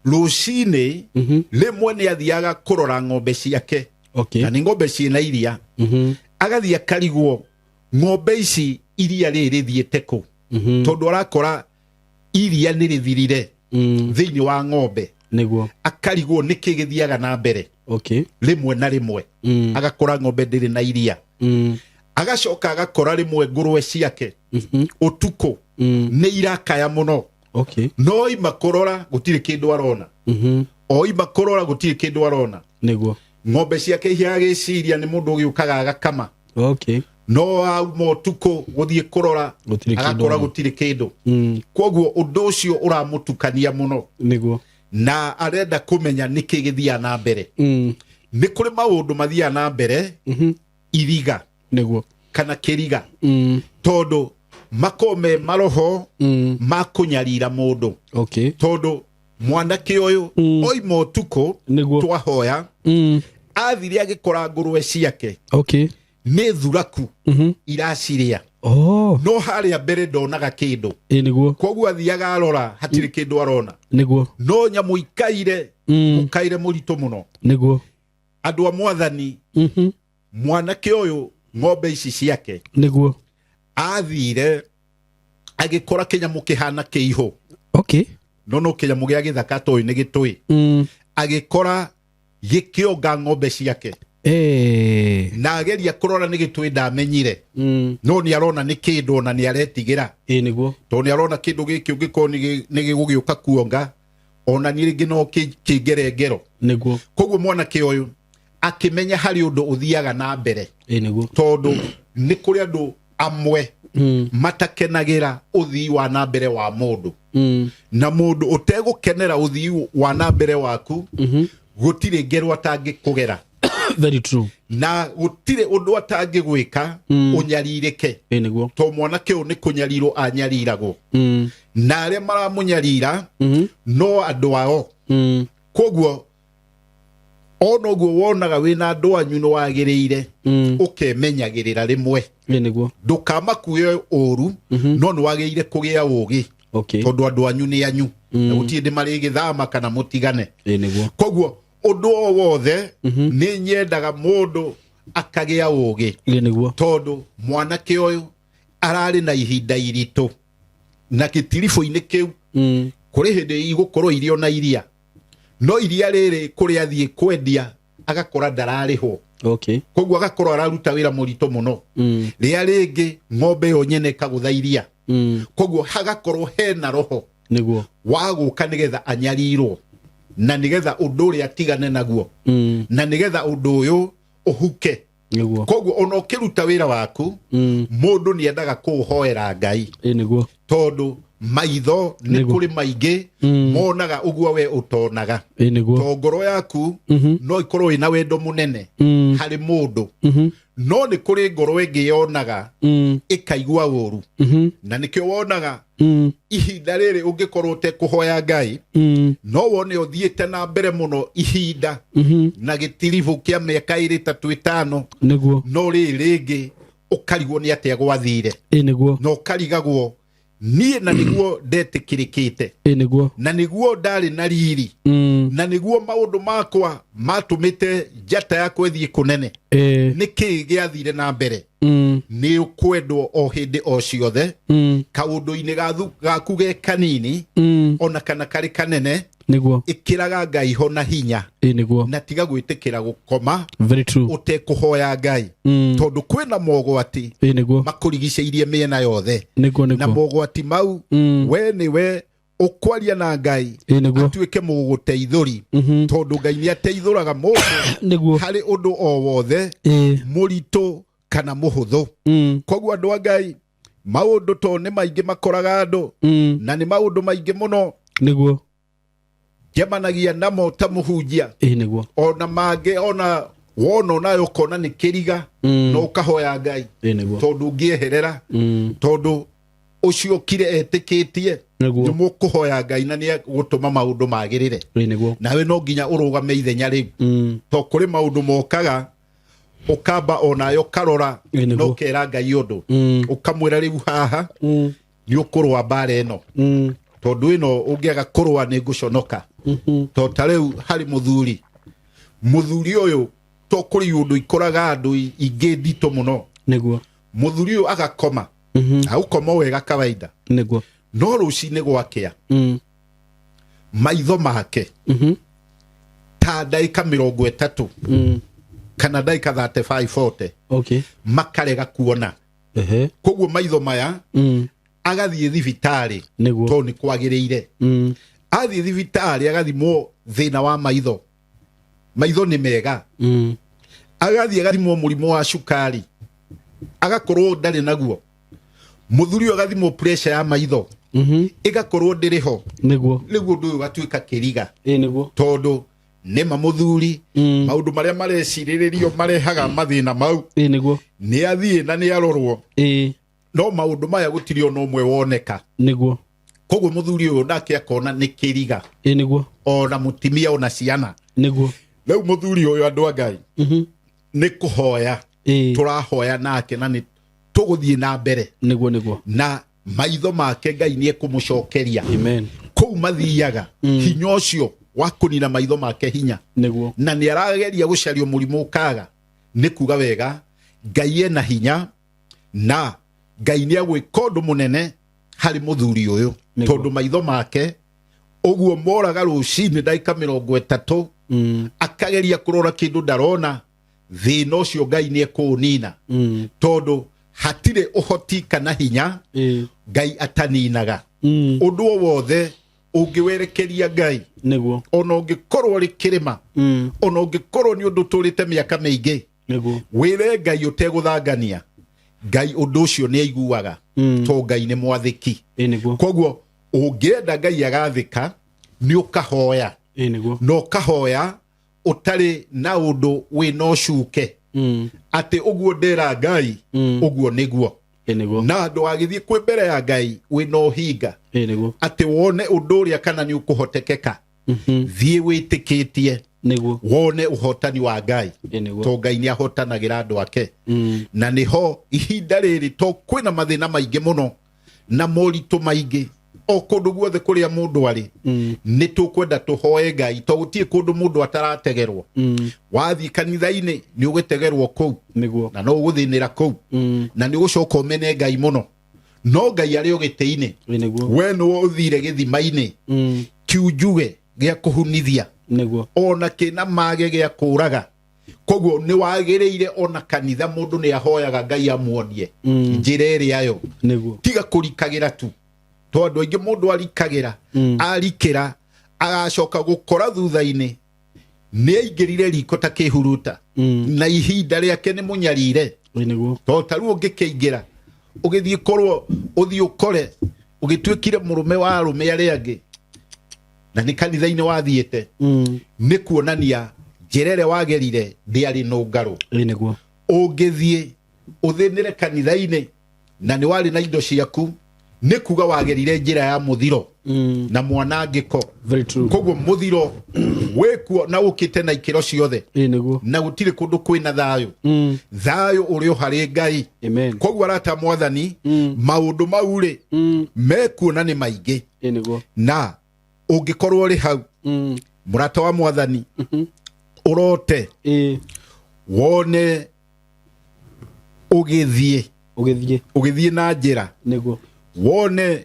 A: rucini rimwe ni athiaga kurora ng'ombe ciake
B: okay
A: na ni ng'ombe ciina iria agathia karigwo ng'ombe ici iria rithiete ku tondu arakora iria ni rithirire thiini wa ng'ombe
B: niguo
A: akarigwo niki githiaga na mbere
B: okay
A: rimwe na rimwe agakora ng'ombe ndiri na iria agacoka agakora rimwe ngurwe ciake utuko ni irakaya muno
B: okay
A: no ima kurora gutire kindu arona o ima kurora gutire kindu arona
B: niguo
A: ng'ombe ciake ihagiciria ni mundu ugiukaga agakama
B: okay
A: no auma utuko guthie kurora agakora gutire kindu koguo undu ucio uramutukania muno
B: niguo
A: na arenda kumenya niki githia na mbere ni kuri maundu mathia na mbere iriga
B: niguo
A: kana kiriga tondu makome maroho makunyarira mundu
B: okay
A: tondu mwanake uyu oima utuko twahoya athire agikora ngurwe ciake
B: okay
A: ni thuraku iraciria no haria mbere ndonaga kindu
B: niguo
A: koguo athiaga arora hatire kindu arona
B: niguo
A: no nyamu ikaire mukaire murito muno
B: niguo
A: andu a mwathani mwanake uyu ng'ombe ici ciake
B: niguo
A: athire agikora kinyamu kihana kiiho
B: okay
A: no kinyamu gia githaka to ni gitui agikora gikionga ng'ombe ciake na ageria kurora ni gitui ndamenyire no ni arona ni kindu na ni aretigira
B: niguo
A: to ni arona kindu giki ungiko ni gigugiuka kuonga ona ni ringi no kingerengero
B: niguo
A: koguo mwanake uyu akimenya hari undu uthiaga na mbere
B: niguo
A: tondu ni kuri andu amwe matakenagira uthii wa na mbere wa mundu na mundu utegukenera uthii wa na mbere waku gutire ngero atangikugera
B: very true
A: na gutire undu atangigwika unyaririke
B: niguo
A: to mwanake uyu ni kunyarirwo anyariragwo na aria maramunyarira no andu ao koguo ono guo wonaga wina andu anyu no wagiriire ukemenyagirira rimwe
B: niguo
A: ndukamakuye uru no ni wagiire kugia ugi
B: okay
A: tondu andu anyu ni anyu na gutie ndi mari githama kana mutigane
B: niguo
A: koguo undu o wothe ni nyendaga mundu akagia ugi
B: niguo
A: tondu mwanake uyu arari na ihinda iritu na gitirifu-ini kiu kuri hindi igukorwo irio na iria no iria riri kuri athie kwendia agakora ndararihwo
B: okay
A: koguo agakorwo araruta wira murito muno ria ringi ng'ombe yo nyene kagutha iria koguo hagakorwo hena roho
B: niguo
A: wa guka nigetha anyarirwo na nigetha undu uria atigane naguo na nigetha undu uyu uhuke
B: niguo
A: koguo ona ukiruta wira waku mundu ni endaga kuhoera Ngai
B: niguo
A: tondu maitho ni kuri maingi monaga uguo we utonaga
B: niguo
A: to ngoro yaku no ikorwo ina wendo munene hari mundu no ni kuri ngoro ingi yonaga ikaigua uru na nikio wonaga ihinda riri ungikorwo te kuhoya Ngai no wone uthiete na mbere muno ihinda na gitirivu kia miaka 3-5
B: niguo
A: no ringi ukarigwo ni atia gwathire
B: niguo
A: no ukarigagwo niĩ na nĩguo ndetikirikite
B: nĩguo
A: na nĩguo ndari na riri na nĩguo maũndũ makwa matũmĩte njata yakwa ĩthiĩ kũnene nĩkĩ gĩathire na mbere nĩ ũkwendwo o hĩndĩ o ciothe kaũndũ-inĩ gaku ge kanini ona kana karĩ kanene
B: nĩguo
A: ĩkĩraga Ngai ho na hinya
B: nĩguo
A: na tiga gwĩtĩkĩra gũkoma
B: very true
A: ũtekũhoya Ngai tondũ kwĩna mogwati
B: nĩguo
A: makũrigicĩirie mĩena yothe
B: nĩguo
A: na mogwati mau we nĩwe ũkwaria na Ngai atuĩke mũgũteithũri tondũ Ngai nĩ ateithũraga mũndũ harĩ ũndũ o wothe mũritũ kana mũhũthũ koguo andũ a Ngai maũndũ to nĩ maingĩ makoraga andũ na nĩ maũndũ maingĩ mũno
B: nĩguo
A: njemanagia namo ta mũhunjia
B: nĩguo
A: ona mangĩ ona wona nayo kona nĩ kĩriga no ũkahoya Ngai tondũ ngĩeherera tondũ ũcio kire etĩkĩtie nĩ mũkũhoya Ngai na nĩ gũtũma maũndũ magĩrĩre nawe no nginya ũrũgame ithenya rĩu to kũrĩ maũndũ mokaga ukamba onayo karora no kera Ngai ũndũ ukamwĩra rĩu haha nĩ ũkũrũa mbara ĩno tondũ ĩno ũngĩaga kũrũa nĩ ngũconoka to ta rĩu harĩ mũthuri ũyũ to kũrĩ ũndũ ikoraga andũ ingĩ nditũ mũno
B: nĩguo
A: mũthuri ũyũ agakoma agũkoma wega kawaida
B: nĩguo
A: no rũcinĩ gwakĩa maitho make ta ndagĩka 30 kana ndagĩka 35-40
B: okay
A: makarega kuona koguo maitho maya agathiĩ thibitarĩ to nĩ kwagĩrĩire athiĩ thibitarĩ agathimwo thĩna wa maitho nĩ mega agathiĩ agathimwo mũrimũ wa cukari agakorwo ndarĩ naguo mũthuri ũyũ agathimwo pressure ya maitho ĩgakorwo ndĩrĩ ho nĩguo ũndũ ũyũ gatuĩka kĩriga
B: nĩguo
A: tondũ nĩma mũthuri maũndũ marĩa marecirĩrĩrio marehaga mathĩna mau
B: nĩguo
A: nĩ athiĩ na nĩ arorwo no maũndũ maya gũtirĩ ona ũmwe woneka
B: nĩguo
A: koguo mũthuri ũyũ nake akona nĩ kĩriga
B: nĩguo
A: ona mũtimia ona ciana
B: nĩguo
A: rĩu mũthuri ũyũ andũ a Ngai nĩ kũhoya tũrahoya nake na nĩ tũgũthiĩ na mbere
B: nĩguo
A: na maitho make Ngai nĩ ekũmũcokeria
B: amen
A: kũu mathiaga hinya ũcio wa kũnina maitho make hinya
B: nĩguo
A: na nĩ arageria gũcario mũrimũ ũkaga nĩ kuga wega Ngai ena hinya na Ngai nĩ agwĩka ũndũ mũnene harĩ mũthuri ũyũ tondũ maitho make ũguo moraga rũcinĩ ndagĩka 30 akageria kũrora kĩndũ ndarona thĩna ũcio Ngai nĩ ekũnina tondũ hatirĩ ũhoti kana hinya Ngai ataninaga ũndũ o wothe ũngĩwerekeria Ngai
B: nĩguo
A: ona ũngĩkorwo rĩ kĩrĩma ona ũngĩkorwo nĩ ũndũ tũrĩte mĩaka mĩingĩ wĩre Ngai ũtegũthangania Ngai ũndũ ũcio nĩ aiguaga to Ngai nĩ mwathĩki koguo ũngĩenda Ngai agathĩka nĩ ũkahoya no kahoya ũtarĩ na ũndũ wĩna ũcuke atĩ ũguo ndera Ngai ũguo nĩguo na andũ agĩthiĩ kwĩ mbere ya Ngai wĩna ũhinga atĩ wone ũndũ ũrĩa kana nĩ ũkũhotekeka thiĩ wĩtĩkĩtie wone ũhotani wa Ngai to Ngai nĩ ahotanagĩra andũ ake na nĩho ihinda rĩrĩ to kwĩna mathĩna maingĩ mũno na moritũ maingĩ o kũndũ guothe kũrĩa mũndũ arĩ nĩ tũkwenda tũhoe Ngai to gũtirĩ kũndũ mũndũ atarategerwo wathiĩ kanitha-inĩ nĩ ũgũtegerwo kũu na no ũgũthĩnĩra kũu na nĩ ũgũcoka ũmene Ngai mũno no Ngai arĩ o gĩtĩ-inĩ we nĩwe ũthire gĩthima-inĩ kiu njuge gĩa kũhunithia ona kĩna mage gĩa kũraga koguo nĩ wagĩrĩire ona kanitha mũndũ nĩ ahoyaga Ngai amuonie njĩra ĩrĩa yo tiga kũrikagĩra tu to andũ aingĩ mũndũ arikagĩra arikĩra agacoka gũkora thutha-inĩ nĩ aingĩrire riko ta kĩhuruta na ihinda rĩake nĩ mũnyarire to ta rĩu ũngĩkĩingĩra ũgĩthiĩ korwo ũthiĩ ũkore ũgĩtuĩkire mũrũme wa arũme arĩa angĩ na nĩ kanitha-inĩ wathiĩte nĩ kuonania njĩra ĩrĩa wagerire ndĩarĩ nũngarũ ũngĩthiĩ ũthĩnĩre kanitha-inĩ na nĩ warĩ na indo ciaku nĩ kuga wagerire njĩra ya mũthiro na mwanangĩko. Koguo mũthiro wĩkuo na ũkĩte na ikĩro ciothe na gũtirĩ kũndũ kwĩna thayũ. Thayũ ũrĩ o harĩ Ngai. Koguo arata Mwathani, maũndũ mau rĩ mekuo na nĩ maingĩ, na ũngĩkorwo ũrĩ hau mũrata wa Mwathani ũrote wone ũgĩthiĩ na njĩra, wone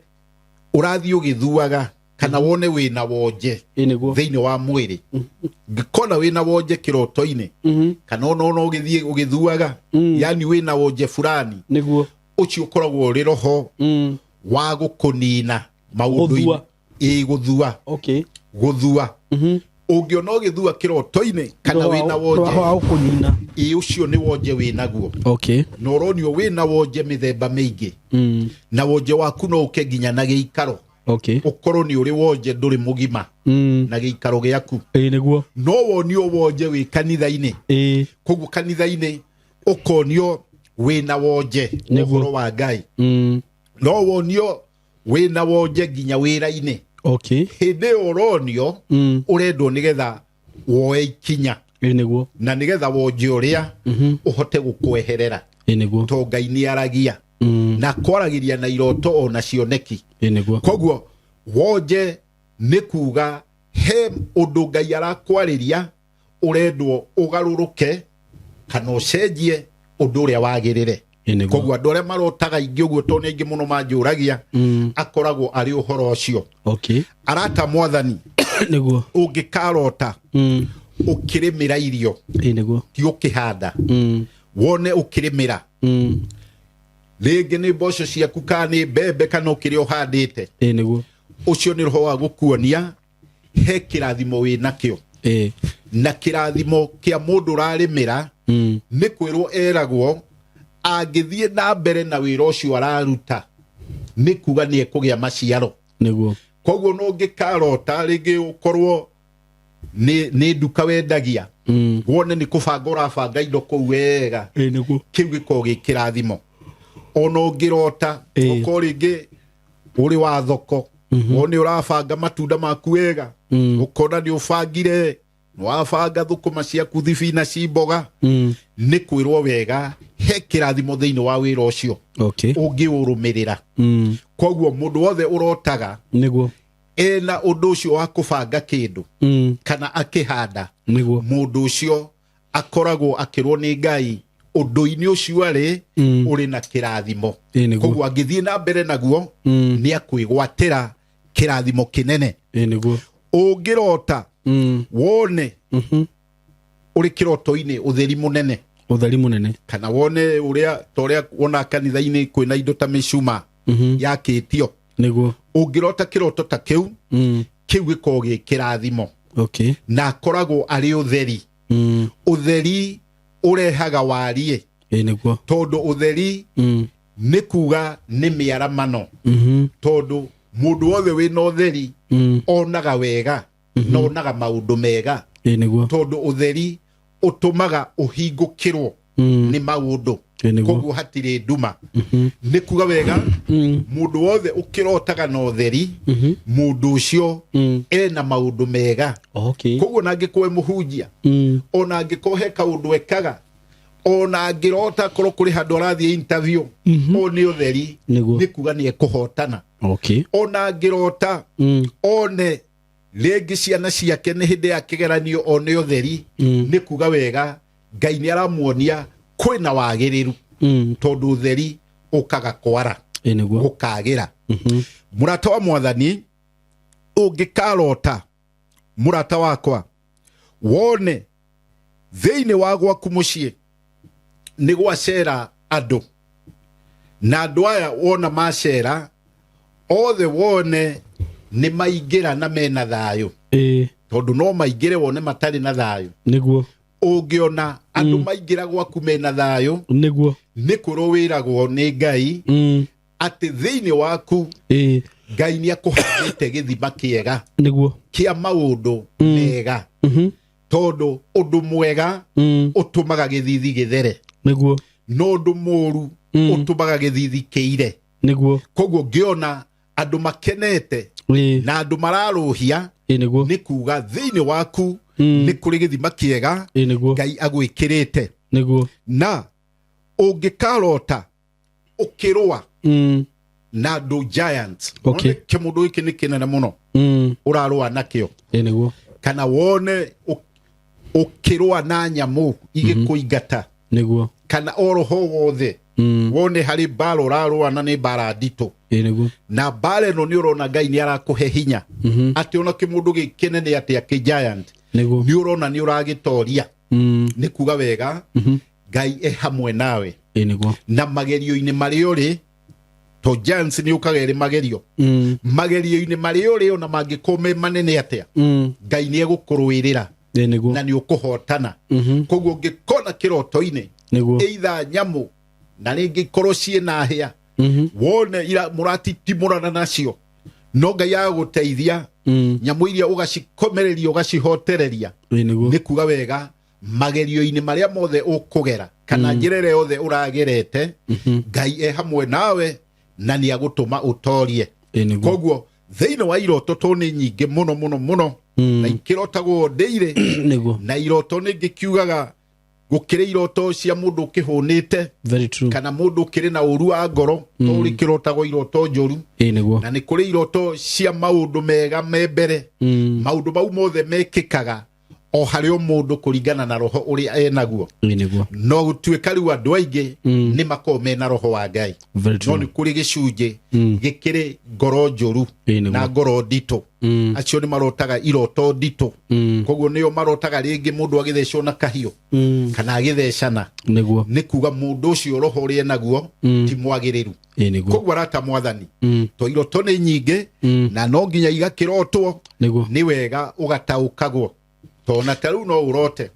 A: ũrathiĩ ũgĩthuaga kana wone wĩna wonje thĩinĩ wa mwĩrĩ. Ngĩkona wĩna wonje kĩroto-inĩ kana ona ũgĩthiĩ ũgĩthuaga, yani wĩna wonje fulani, ũcio ũkoragwo ũrĩ roho wa gũkũnina maũndũ-inĩ. Gũthua. Gũthua. Ũngĩona ũgĩthua kĩroto-inĩ kana wĩna wonje, ũcio nĩ wonje wĩnaguo. Na ũronio wĩna wonje mĩthemba mĩingĩ, na wonje waku no ũke nginya na gĩikaro. Ũkorwo nĩ ũrĩ wonje ndũrĩ mũgima na gĩikaro gĩaku. No wonio wonje wĩ kanitha-inĩ. Koguo kanitha-inĩ ũkonio wĩna wonje ũhoro wa Ngai. No wonio wĩna wonje nginya wĩra-inĩ. Hĩndĩ ĩyo ũronio ũrendwo nĩgetha woe ikinya, na nĩgetha wonje ũrĩa ũhote gũkweherera, to Ngai nĩ aragia na kwaragĩria na iroto o na cioneki. Koguo wonje nĩ kuga he ũndũ Ngai arakwarĩria ũrendwo ũgarũrũke kana ũcenjie ũndũ ũrĩa wagĩrĩre. Koguo andũ arĩa marotaga ingĩ ũguo, to nĩ aingĩ mũno manjũragia, akoragwo arĩ ũhoro ũcio. Arata Mwathani, ũngĩkarota ũkĩrĩmĩra irio, ti ũkĩhanda, wone ũkĩrĩmĩra rĩngĩ nĩ mboco ciaku kana nĩ mbembe kana ũkĩrĩa ũhandĩte, ũcio nĩ roho wa gũkuonia he kĩrathimo wĩnakĩo. Na kĩrathimo kĩa mũndũ ũrarĩmĩra nĩ kwĩrwo eragwo angĩthiĩ na mbere na wĩra ũcio araruta nĩ kuga nĩ ekũgĩa maciaro. Koguo no ũngĩkarota rĩngĩ ũkorwo nĩ nduka wendagia, wone nĩ kũbanga ũrabanga indo kũu wega, kĩu gĩkorwo gĩ kĩrathimo. Ona ũngĩrota ũkorwo rĩngĩ ũrĩ wa thoko, wone ũrabanga matunda maku wega, ũkona nĩ ũbangire, wabanga thũkũma ciaku, thibinaci, mboga, nĩ kwĩrwo wega he kĩrathimo thĩinĩ wa wĩra ũcio ũngĩũrũmĩrĩra. Koguo mũndũ wothe ũrotaga ena ũndũ ũcio wa kũbanga kĩndũ kana akĩhanda, mũndũ ũcio akoragwo akĩrwo nĩ Ngai ũndũ-inĩ ũcio arĩ ũrĩ na kĩrathimo. Koguo angĩthiĩ na mbere naguo nĩ akwĩgwatĩra kĩrathimo kĩnene. Ũngĩrota wone ũrĩ kĩroto-inĩ ũtheri mũnene, kana wone ũrĩa ta ũrĩa wona kanitha-inĩ kwĩna indo ta mĩcuma yakĩtio, ũngĩrota kĩroto ta kĩu, kĩu gĩkoragwo gĩ kĩrathimo. Na akoragwo arĩ ũtheri. Ũtheri ũrehaga wariĩ, tondũ ũtheri nĩ kuga nĩ mĩaramano, tondũ mũndũ wothe wĩna ũtheri onaga wega na onaga maũndũ mega, tondũ ũtheri ũtũmaga ũhingũkĩrwo nĩ maũndũ. Koguo hatirĩ nduma. Nĩ kuga wega mũndũ wothe ũkĩrotaga na ũtheri, mũndũ ũcio ena maũndũ mega. Koguo na angĩkorwo mũhunjia, ona angĩkorwo he kaũndũ ekaga, ona angĩrota korwo kũrĩ handũ arathiĩ interview, o nĩ ũtheri, nĩ kuga nĩ ekũhotana. Ona angĩrota one rĩngĩ ciana ciake nĩ hĩndĩ ya kĩgeranio, o nĩ ũtheri, nĩ kuga wega Ngai nĩ aramuonia kwĩna wagĩrĩru, tondũ ũtheri ũkaga kwara gũkagĩra. Mũrata wa Mwathani, ũngĩkarota mũrata wakwa, wone thĩinĩ wa gwaku mũciĩ nĩ gwacera andũ, na andũ aya wona macera othe wone nĩ maingĩra na mena thayũ, tondũ no maingĩre wone matarĩ na thayũ. Ũngĩona andũ maingĩra gwaku mena thayũ, nĩ kwĩrwo wĩragwo nĩ Ngai atĩ thĩinĩ waku Ngai nĩ akũhandĩte gĩthima kĩega kĩa maũndũ mega, tondũ ũndũ mwega ũtũmaga gĩthithi gĩthere, no ũndũ mũũru ũtũmaga gĩthithi kĩire.
B: niguo
A: koguo ngiona andu makenete na andu mararuhia
B: niguo
A: ni kuga thiini waku ni kuri githima kiega Ngai agwikirite
B: niguo
A: na ungikarota ukirwa na andu giants kimundu iki ni kinene muno urarwa nakio
B: niguo
A: kana wone ukirwa na nyamu igikuingata
B: niguo
A: kana oroho wothe wone hari mbara urarwa na ni mbara ndito
B: niguo
A: na mbara no ni urona Ngai ni arakuhe hinya ati ona kimundu gikinene ati aki giant
B: niguo
A: ni urona ni uragitoria ni kuga wega Ngai e hamwe nawe
B: niguo
A: na magerio-ini mari uri to giants ni ukagere magerio magerio-ini mari uri ona mangikome manene atia Ngai ni egukurwirira
B: niguo
A: na ni ukuhotana koguo ngikona kiroto-ini either nyamu na ringi korwo ciina hia wone ira muratitimurana nacio no Ngai aguteithia nyamu iria ugacikomereria ugacihotereria ni kuga wega magerio-ini maria mothe ukugera kana njirere yothe uragerete Ngai e hamwe nawe na ni agutuma utorie koguo thiini wa iroto to ni nyingi muno muno muno na ikirotagwo ndeire na iroto ni ngikiugaga gukire iroto cia mundu kihunite kana mundu kire na uru wa ngoro to ri kirotagwo iroto njuru na ni kuri iroto cia maundu mega membere maundu mau mothe mekikaga o hari o mundu kuringana na roho uri enaguo no gutuika riu andu aingi ni makome na roho wa Ngai no ni kuri gicunje gikire ngoro njuru na ngoro ndito acio ni marotaga iroto ndito koguo nio marotaga ringi mundu agithecwo na kahio kana agithecana ni kuga mundu ucio roho uri enaguo ti mwagiriru koguo arata mwathani to iroto ni nyingi na no nginya igakirotwo ni wega ugataukagwo tona taru no urote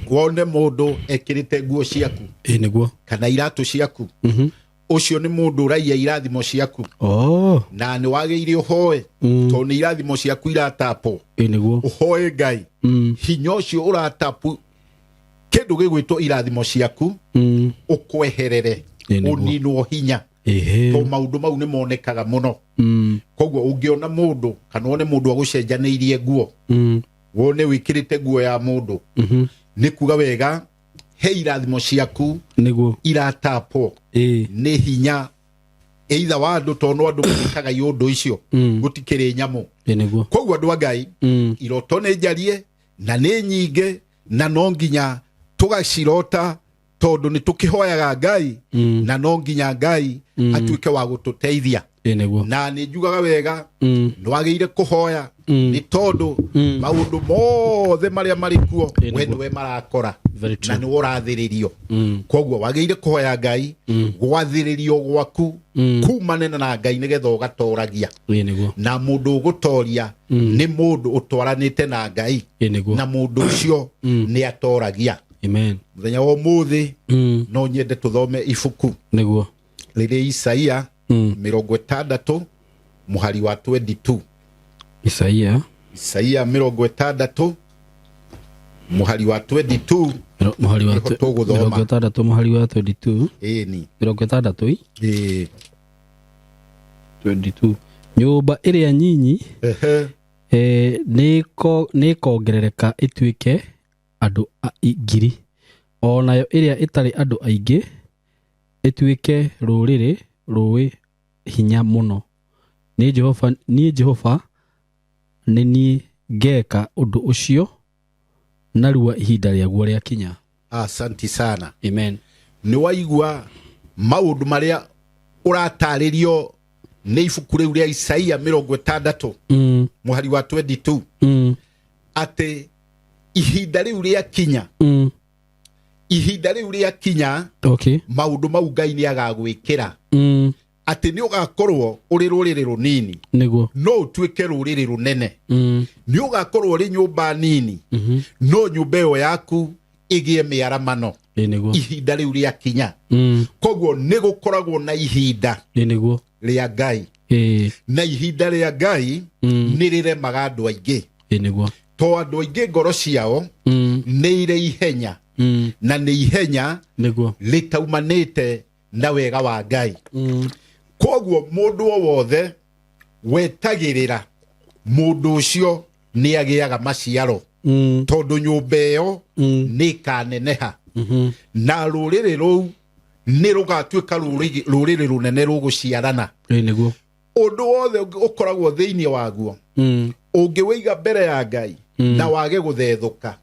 A: wone mundu ekirite nguo ciaku
B: niguo
A: kana iratu ciaku ucio ni mundu raia irathimo ciaku na ni wageire uhoe to ni irathimo ciaku iratapo
B: niguo
A: uhoe Ngai hinya ucio uratapu kindu gigwitwo irathimo ciaku ukweherere uninwo hinya to maundu mau ni monekaga muno koguo ungiona mundu kana one mundu agucenjaneirie nguo wone wikirite nguo ya mundu ni kuga wega he irathimo ciaku
B: niguo
A: iratapo ni hinya either wa andu to no andu mekaga yundu icio gutikire nyamu
B: niguo
A: koguo andu a Ngai iroto ni njarie na ni nyinge na no nginya tugacirota tondu ni tukihoyaga Ngai na no nginya Ngai atuike wa gututeithia na ni njugaga wega nwageire kuhoya ni tondu maundu mothe maria marikuo we niwe marakora na ni urathiririo koguo wageire kuhoya Ngai gwathiririo gwaku kumanena na Ngai nigetha ugatoragia na mundu ugutoria ni mundu utwaranite na Ngai na mundu ucio ni atoragia
B: amen
A: muthenya wa umuthi no nyende tuthome ibuku
B: niguo
A: riri Isaia 60 muhari wa 22
B: Isaia
A: 60 muhari wa 22
B: muhari wa 60 muhari wa 22
A: ni
B: 60 22 nyumba iria nyinyi ni kongerereka ituike andu ngiri onayo iria itari andu aingi ituike ruriri ruwi hinya muno ni Jehova ni ngeka undu ucio narua ihinda riaguo ria kinya.
A: Asante sana.
B: Amen.
A: Ni waigua maundu maria urataririo ni ibuku riu ria Isaia 60 muhari wa 22 ati ihinda riu ria kinya ihinda riu ria kinya maundu mau Ngai ni agagwikira ati ni ugakorwo uri ruriri runini
B: niguo
A: no utuike ruriri runene ni ugakorwo uri nyumba nini no nyumba yo yaku igie miaramano ihinda riu ria kinya koguo ni gukoragwo na ihinda
B: niguo
A: ria Ngai na ihinda ria Ngai ni riremaga andu aingi
B: niguo
A: to andu aingi ngoro ciao ni ire ihenya na ni ihenya
B: niguo
A: litaumanite na wega wa Ngai koguo mundu o wothe wetagirira mundu ucio ni agiaga maciaro tondu nyumba iyo ni kaneneha na ruriri ruu ni rugatuika ruriri runene ruguciarana
B: niguo
A: undu wothe ukoragwo thiini waguo ungiwiga mbere ya Ngai na wage guthethuka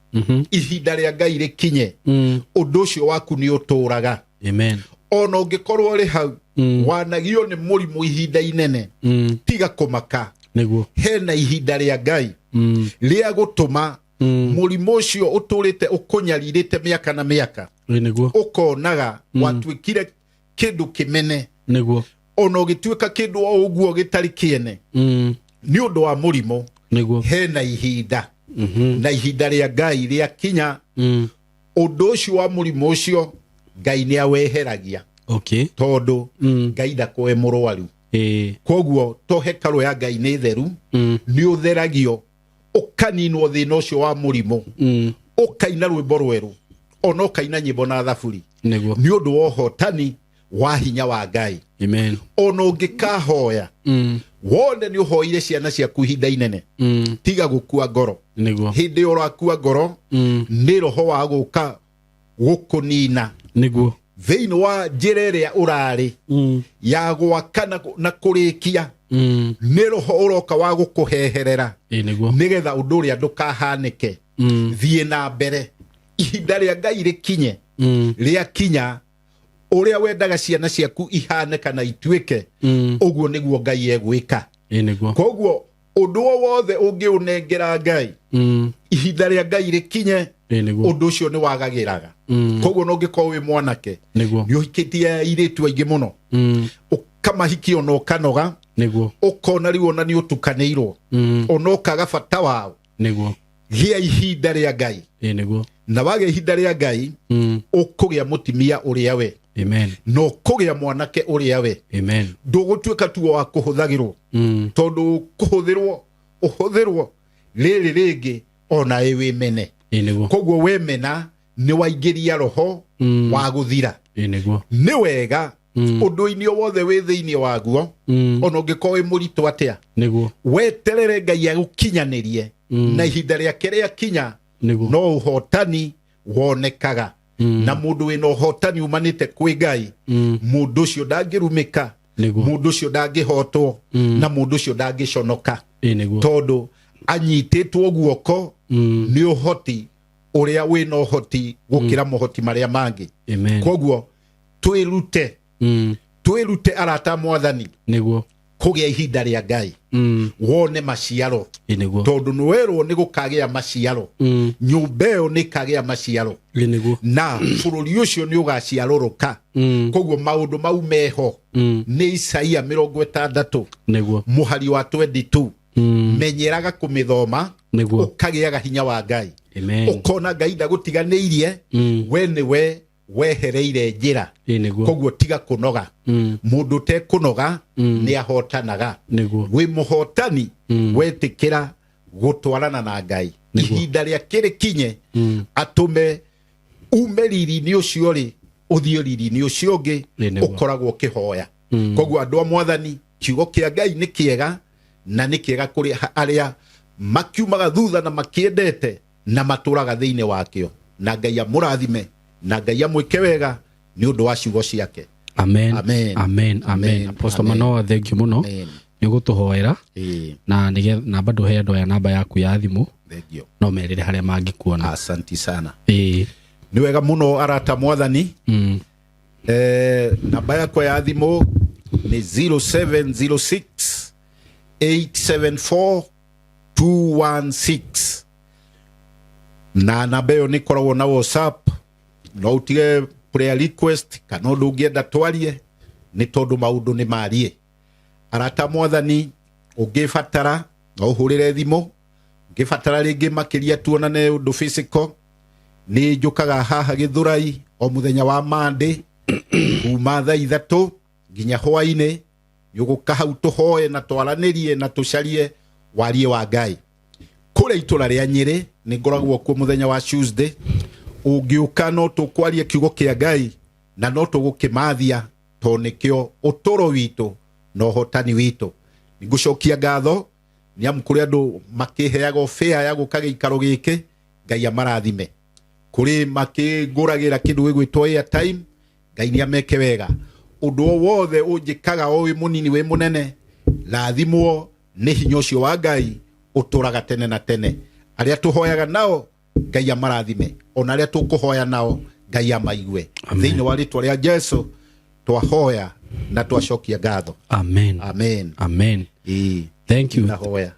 A: ihinda ria Ngai rikinye undu ucio waku ni uturaga
B: amen
A: ona ungikorwo ri hau wanagio ni murimu ihinda inene tiga kumaka
B: niguo
A: hena ihinda ria Ngai ria gutuma murimu ucio uturite ukunyaririte miaka na miaka
B: niguo
A: ukonaga watwikire kindu kimene
B: niguo
A: ona ugituika kindu o uguo gitari kiene ni undu wa murimu
B: niguo
A: hena ihinda na ihinda ria Ngai ria kinya undu ucio wa murimu ucio Ngai ni aweheragia
B: okay
A: tondu Ngai ndakwe murwaru koguo to hekalu ya Ngai ni theru ni utheragio ukaninwo thina ucio wa murimu ukaina rwimbo rweru ona ukaina nyimbo na thaburi
B: niguo
A: ni undu wa hotani wa hinya wa Ngai
B: amen
A: ona ungikahoya wone ni uhoire ciana ciaku ihinda inene tiga gukua ngoro
B: niguo
A: hindi urakua ngoro ni roho wa guka gukunina
B: niguo
A: thiini wa njira iria urari ya gwaka na kurikia ni roho uroka wa gukuheherera
B: niguo
A: nigetha undu uria ndukahanike thie na mbere ihinda ria Ngai rikinye ria kinya uria wendaga ciana ciaku ihane kana ituike uguo niguo Ngai egwika
B: niguo
A: koguo undu wothe ungiunengera Ngai ihinda ria Ngai rikinye undu ucio ni wagagiraga koguo no ngiko wi mwanake ni uhikitie iritu aingi muno ukamahiki ona ukanoga
B: niguo
A: ukona riu ona ni utukanirwo ona ukaga bata wao
B: niguo
A: gia ihinda ria Ngai
B: niguo
A: na wage ihinda ria Ngai ukugia mutimia uria we
B: amen
A: no kugia mwanake uria we
B: amen
A: ndugutuika tu wa kuhuthagirwo tondu kuhuthirwo uhuthirwo riri ringi ona ewe mene
B: niguo
A: koguo wemena ni waingiria roho wa guthira
B: niguo
A: ni wega undu-ini wothe wi thiini waguo ona ungiko wi muritu atia
B: niguo
A: weterere Ngai agukinyanirie na ihinda riake ria kinya no uhotani wonekaga na mundu wina uhotani umanite kwi Ngai mundu ucio ndangirumika mundu ucio ndangihotwo na mundu ucio ndangiconoka tondu anyititwo guoko ni uhoti uria wina uhoti gukira mohoti maria mangi koguo twirute arata mwathani
B: niguo
A: kugia ihinda ria Ngai wone maciaro tondu nwerwo ni gukagia maciaro nyumba iyo ni kagia maciaro na bururi ucio ni ugaciaruruka koguo maundu mau meho ni Isaia 60 muhari wa 22 menyeraga kumithoma ukagiaga hinya wa Ngai ukona Ngai ndagutiganiirie we niwe wehereire njira koguo tiga kunoga mundu te kunoga ni ahotanaga wi muhotani wetikira gutwarana na Ngai ihinda ria kirikinye atume ume riri-ini ucio ri uthio riri-ini ucio ungi ukoragwo ukihoya koguo andu a mwathani kiugo kia Ngai ni kiega na ni kiega kuri aria makiumaga thutha na makiendete na maturaga thiini wakio na Ngai amurathime na Ngai amwike wega ni undu wa ciugo ciake
B: amen amen amen amen Apostle Manoa thank you muno ni gutuhoera na na bado he andu ya namba yaku ya thimu no merire haria mangikuona
A: asante sana ni wega muno arata mwathani namba yaku ya thimu ni 0706 874 216 na namba iyo ni koragwo na WhatsApp no utige prayer request kana undu ungienda twarie ni tondu maundu ni marie arata mwathani ungibatara no uhurire thimu ungibatara ringi makiria tuonane undu physical ni njukaga haha Githurai o muthenya wa Monday kuma thaa 3 nginya hwaini yuguka hau tuhoe na twaranirie na tucarie warie wa Ngai kure itura ria Nyeri ni ngoragwo ku muthenya wa Tuesday ungiuka no tukwaria kiugo kia Ngai na no tugukimathia to nikio utoro witu no hotani witũ. Nigucokia ngatho nĩ amu kũrĩ andũ makĩheaga fare ya gũka gĩikaro gĩkĩ, Ngai amarathime. Kũrĩ makĩngũragĩra kĩndũ gĩgwĩtwo airtime, Ngai nĩ ameke wega. Ũndũ o wothe ũnjĩkaga o wĩ mũnini wĩ mũnene, rathimwo nĩ hinya ũcio wa Ngai ũtũraga tene na tene. Arĩa tũhoyaga nao Ngai amarathime, ona arĩa tũkũhoya nao Ngai amaigue. Thĩinĩ wa rĩtwa rĩa Jesũ twahoya na twacokia ngatho.
B: Amen.
A: Amen.
B: Amen. Thank you.
A: Nahoya.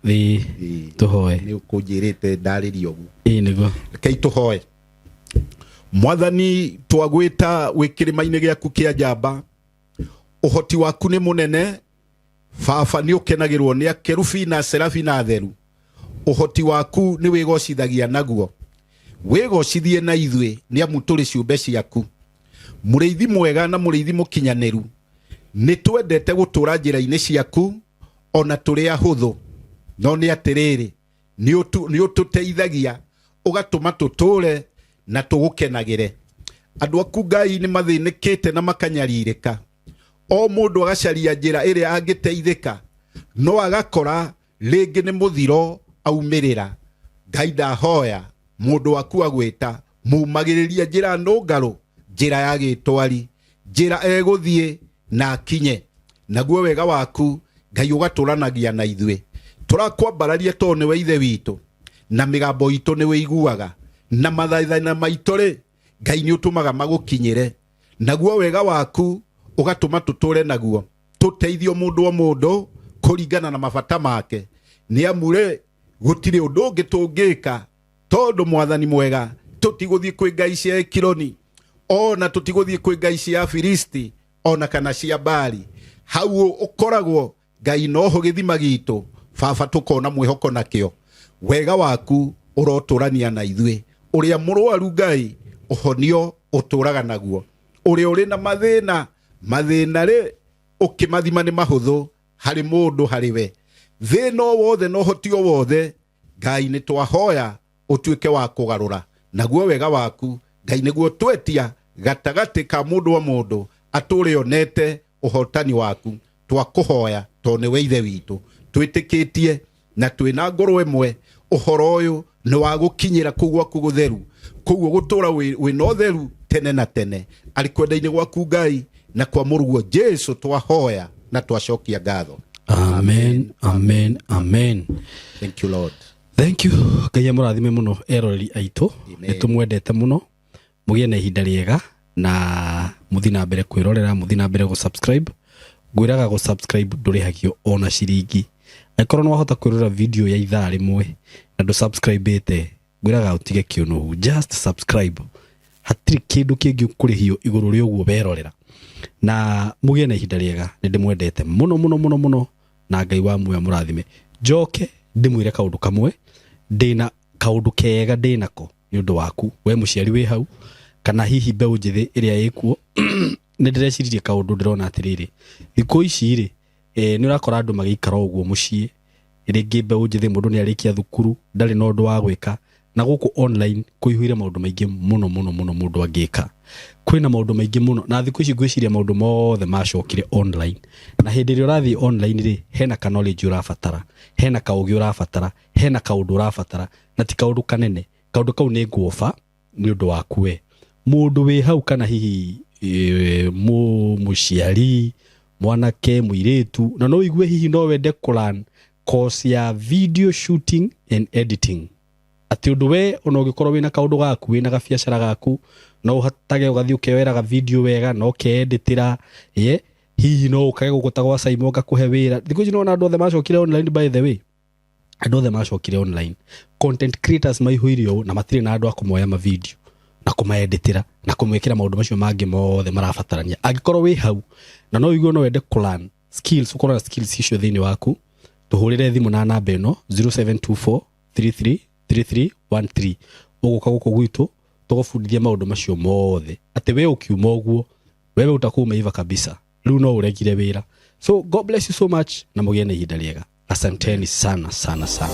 B: Tuhoe.
A: Nĩ ũkũnjĩrĩte ndarĩrio ũguo.
B: Nĩguo.
A: Rekei tũhoe. Mwathani twagwĩta wĩ kĩrĩma-inĩ gĩaku kĩa njamba, ũhoti waku nĩ mũnene. Baba nĩ ũkenagĩrwo nĩ akerubi na serafi na atheru. Ũhoti waku nĩ wĩgocithagia naguo. Wĩgocithie na ithuĩ nĩ amu tũrĩ ciũmbe ciaku. Mũrĩithi mwega na mũrĩithi mũkinyanĩru, nĩ twendete gũtũra njĩra-inĩ ciaku ona tũrĩ ahũthũ. No nĩ atĩrĩrĩ, nĩ ũtũteithagia ũgatũma tũtũre na tũgũkenagĩre. Andũ aku Ngai nĩ mathĩnĩkĩte na makanyarirĩka. O mũndũ agacaria njĩra ĩrĩa angĩteithĩka, no agakora rĩngĩ nĩ mũthiro aumĩrĩra. Ngai ndahoya mũndũ waku agwĩta mumagĩrĩria njĩra nũngarũ, njĩra ya gĩtwari, njĩra egũthiĩ na akinye. Naguo wega waku Ngai ũgatũranagia na ithuĩ. Tũrakwambararia tondũ nĩwe ithe witũ, na mĩgambo itũ nĩwe iguaga, na mathaithana maitũ rĩ, Ngai nĩ ũtũmaga magũkinyĩre. Naguo wega waku ũgatũma tũtũre naguo, tũteithio mũndũ o mũndũ kũringana na mabata make. Nĩ amu rĩ, gũtirĩ ũndũ ũngĩ tũngĩka, tondũ Mwathani mwega tũtigũthiĩ kwĩ ngai cia Ekironi, ona tũtigũthiĩ kwĩ ngai cia Filisti, ona kana cia Baali. Hau ũkoragwo Ngai noho gĩthima gitũ. Baba tũkona mwĩhoko nakĩo. Wega waku ũrotũrania na ithuĩ. Ũrĩa mũrwaru Ngai ũhonio ũtũraga naguo. Ũrĩa ũrĩ na mathĩna rĩ, ũkĩmathima nĩ mahũthũ harĩ mũndũ harĩ we. Thĩna o wothe na ũhoti o wothe Ngai nĩ twahoya ũtuĩke wa kũgarũra. Naguo wega waku Ngai nĩguo twetia gatagatĩ ka mũndũ o mũndũ atũre onete ũhotani waku. Twakũhoya tondũ nĩwe ithe witũ, twĩtĩkĩtie na twĩna ngoro ĩmwe ũhoro ũyũ nĩ wa gũkinyĩra kũu gwaku gũtheru, kũu gũtũra wĩna ũtheru tene na tene. Arĩ kwenda-inĩ gwaku Ngai na kwa mũruguo Jesũ twahoya na twacokia ngatho.
B: Amen. Amen. Amen.
A: Thank you Lord.
B: Thank you. Ngai amũrathime mũno eroreri aitũ. Nĩ tũmwendete mũno. Mũgĩe na ihinda rĩega na mũthi na mbere kwĩrorera, mũthi na mbere gũ-subscribe. Ngwĩraga gũ-subscribe ndũrĩhagio ona ciringi. Angĩkorwo nĩ wahota kwĩrorera video ya ithaa rĩmwe na ndũ-subscribe-ĩte, ngwĩraga ũtige kĩũnũhu. Just subscribe. Hatirĩ kĩndũ kĩngĩ ũkũrĩhio igũrũ rĩa ũguo werorera. Na mũgĩe na ihinda rĩega. Nĩ ndĩmwendete mũno mũno mũno mũno, na Ngai wa muoyo mũrathime. Njoke ndĩmwĩre kaũndũ kamwe, ndĩna kaũndũ kega ndĩnako nĩ ũndũ waku we mũciari wĩ hau, kana hihi mbeũ njĩthĩ ĩrĩa ĩkuo. Nĩ ndĩrecirie kaũndũ ndĩrona atĩrĩrĩ, thikũ ici rĩ, nĩ ũrakora andũ magĩikara ũguo mũciĩ, rĩngĩ mbeũ njĩthĩ mũndũ nĩ arĩkia thukuru, ndarĩ na ũndũ wa gwĩka, na gũkũ online kũihũire maũndũ maingĩ mũno mũno mũno mũndũ angĩka. Kwĩna maũndũ maingĩ mũno, na thikũ ici ngwĩciria maũndũ mothe macokire online. Na hĩndĩ ĩrĩa ũrathiĩ online rĩ, hena ka knowledge ũrabatara, hena kaũgĩ ũrabatara, hena kaũndũ ũrabatara, na ti kaũndũ kanene. Kaũndũ kau nĩ ngwoba nĩ ũndũ waku we mũndũ wĩ hau, kana hihi mũciari, mwanake, mũirĩtu, na no igue hihi no wende kũlearn course ya video shooting and editing. Atĩ ũndũ we ona ũngĩkorwo wĩna kaũndũ gaku, wĩna gabiacara gaku, no ũhatage ũgathiĩ ũkeweraga video wega, no ũkeeditĩra, hihi no ũkage gũgũta gwa Simon gakũhe wĩra. Thikũ ici nĩwona andũ othe macokire online. By the way, andũ othe macokire online. Content creators maihũire ũũ na matirĩ na andũ a kũmoya ma video na kũmaeditĩra na kũmwĩkĩra maũndũ macio mangĩ mothe marabatarania. Angĩkorwo wĩ hau na no igue no wende kũlearn skills, ũkorwo na skills icio thĩinĩ waku, tũhũrĩre thimũ na namba ĩno 0724333313. Ũgũka gũkũ gwitũ tũgũbundithia maũndũ macio mothe, atĩ we ũkiuma ũguo wewe utakuwa iva kabisa, rĩu no ũregire wĩra. So God bless you so much na mũgĩe na ihinda rĩega. Asanteni sana sana sana.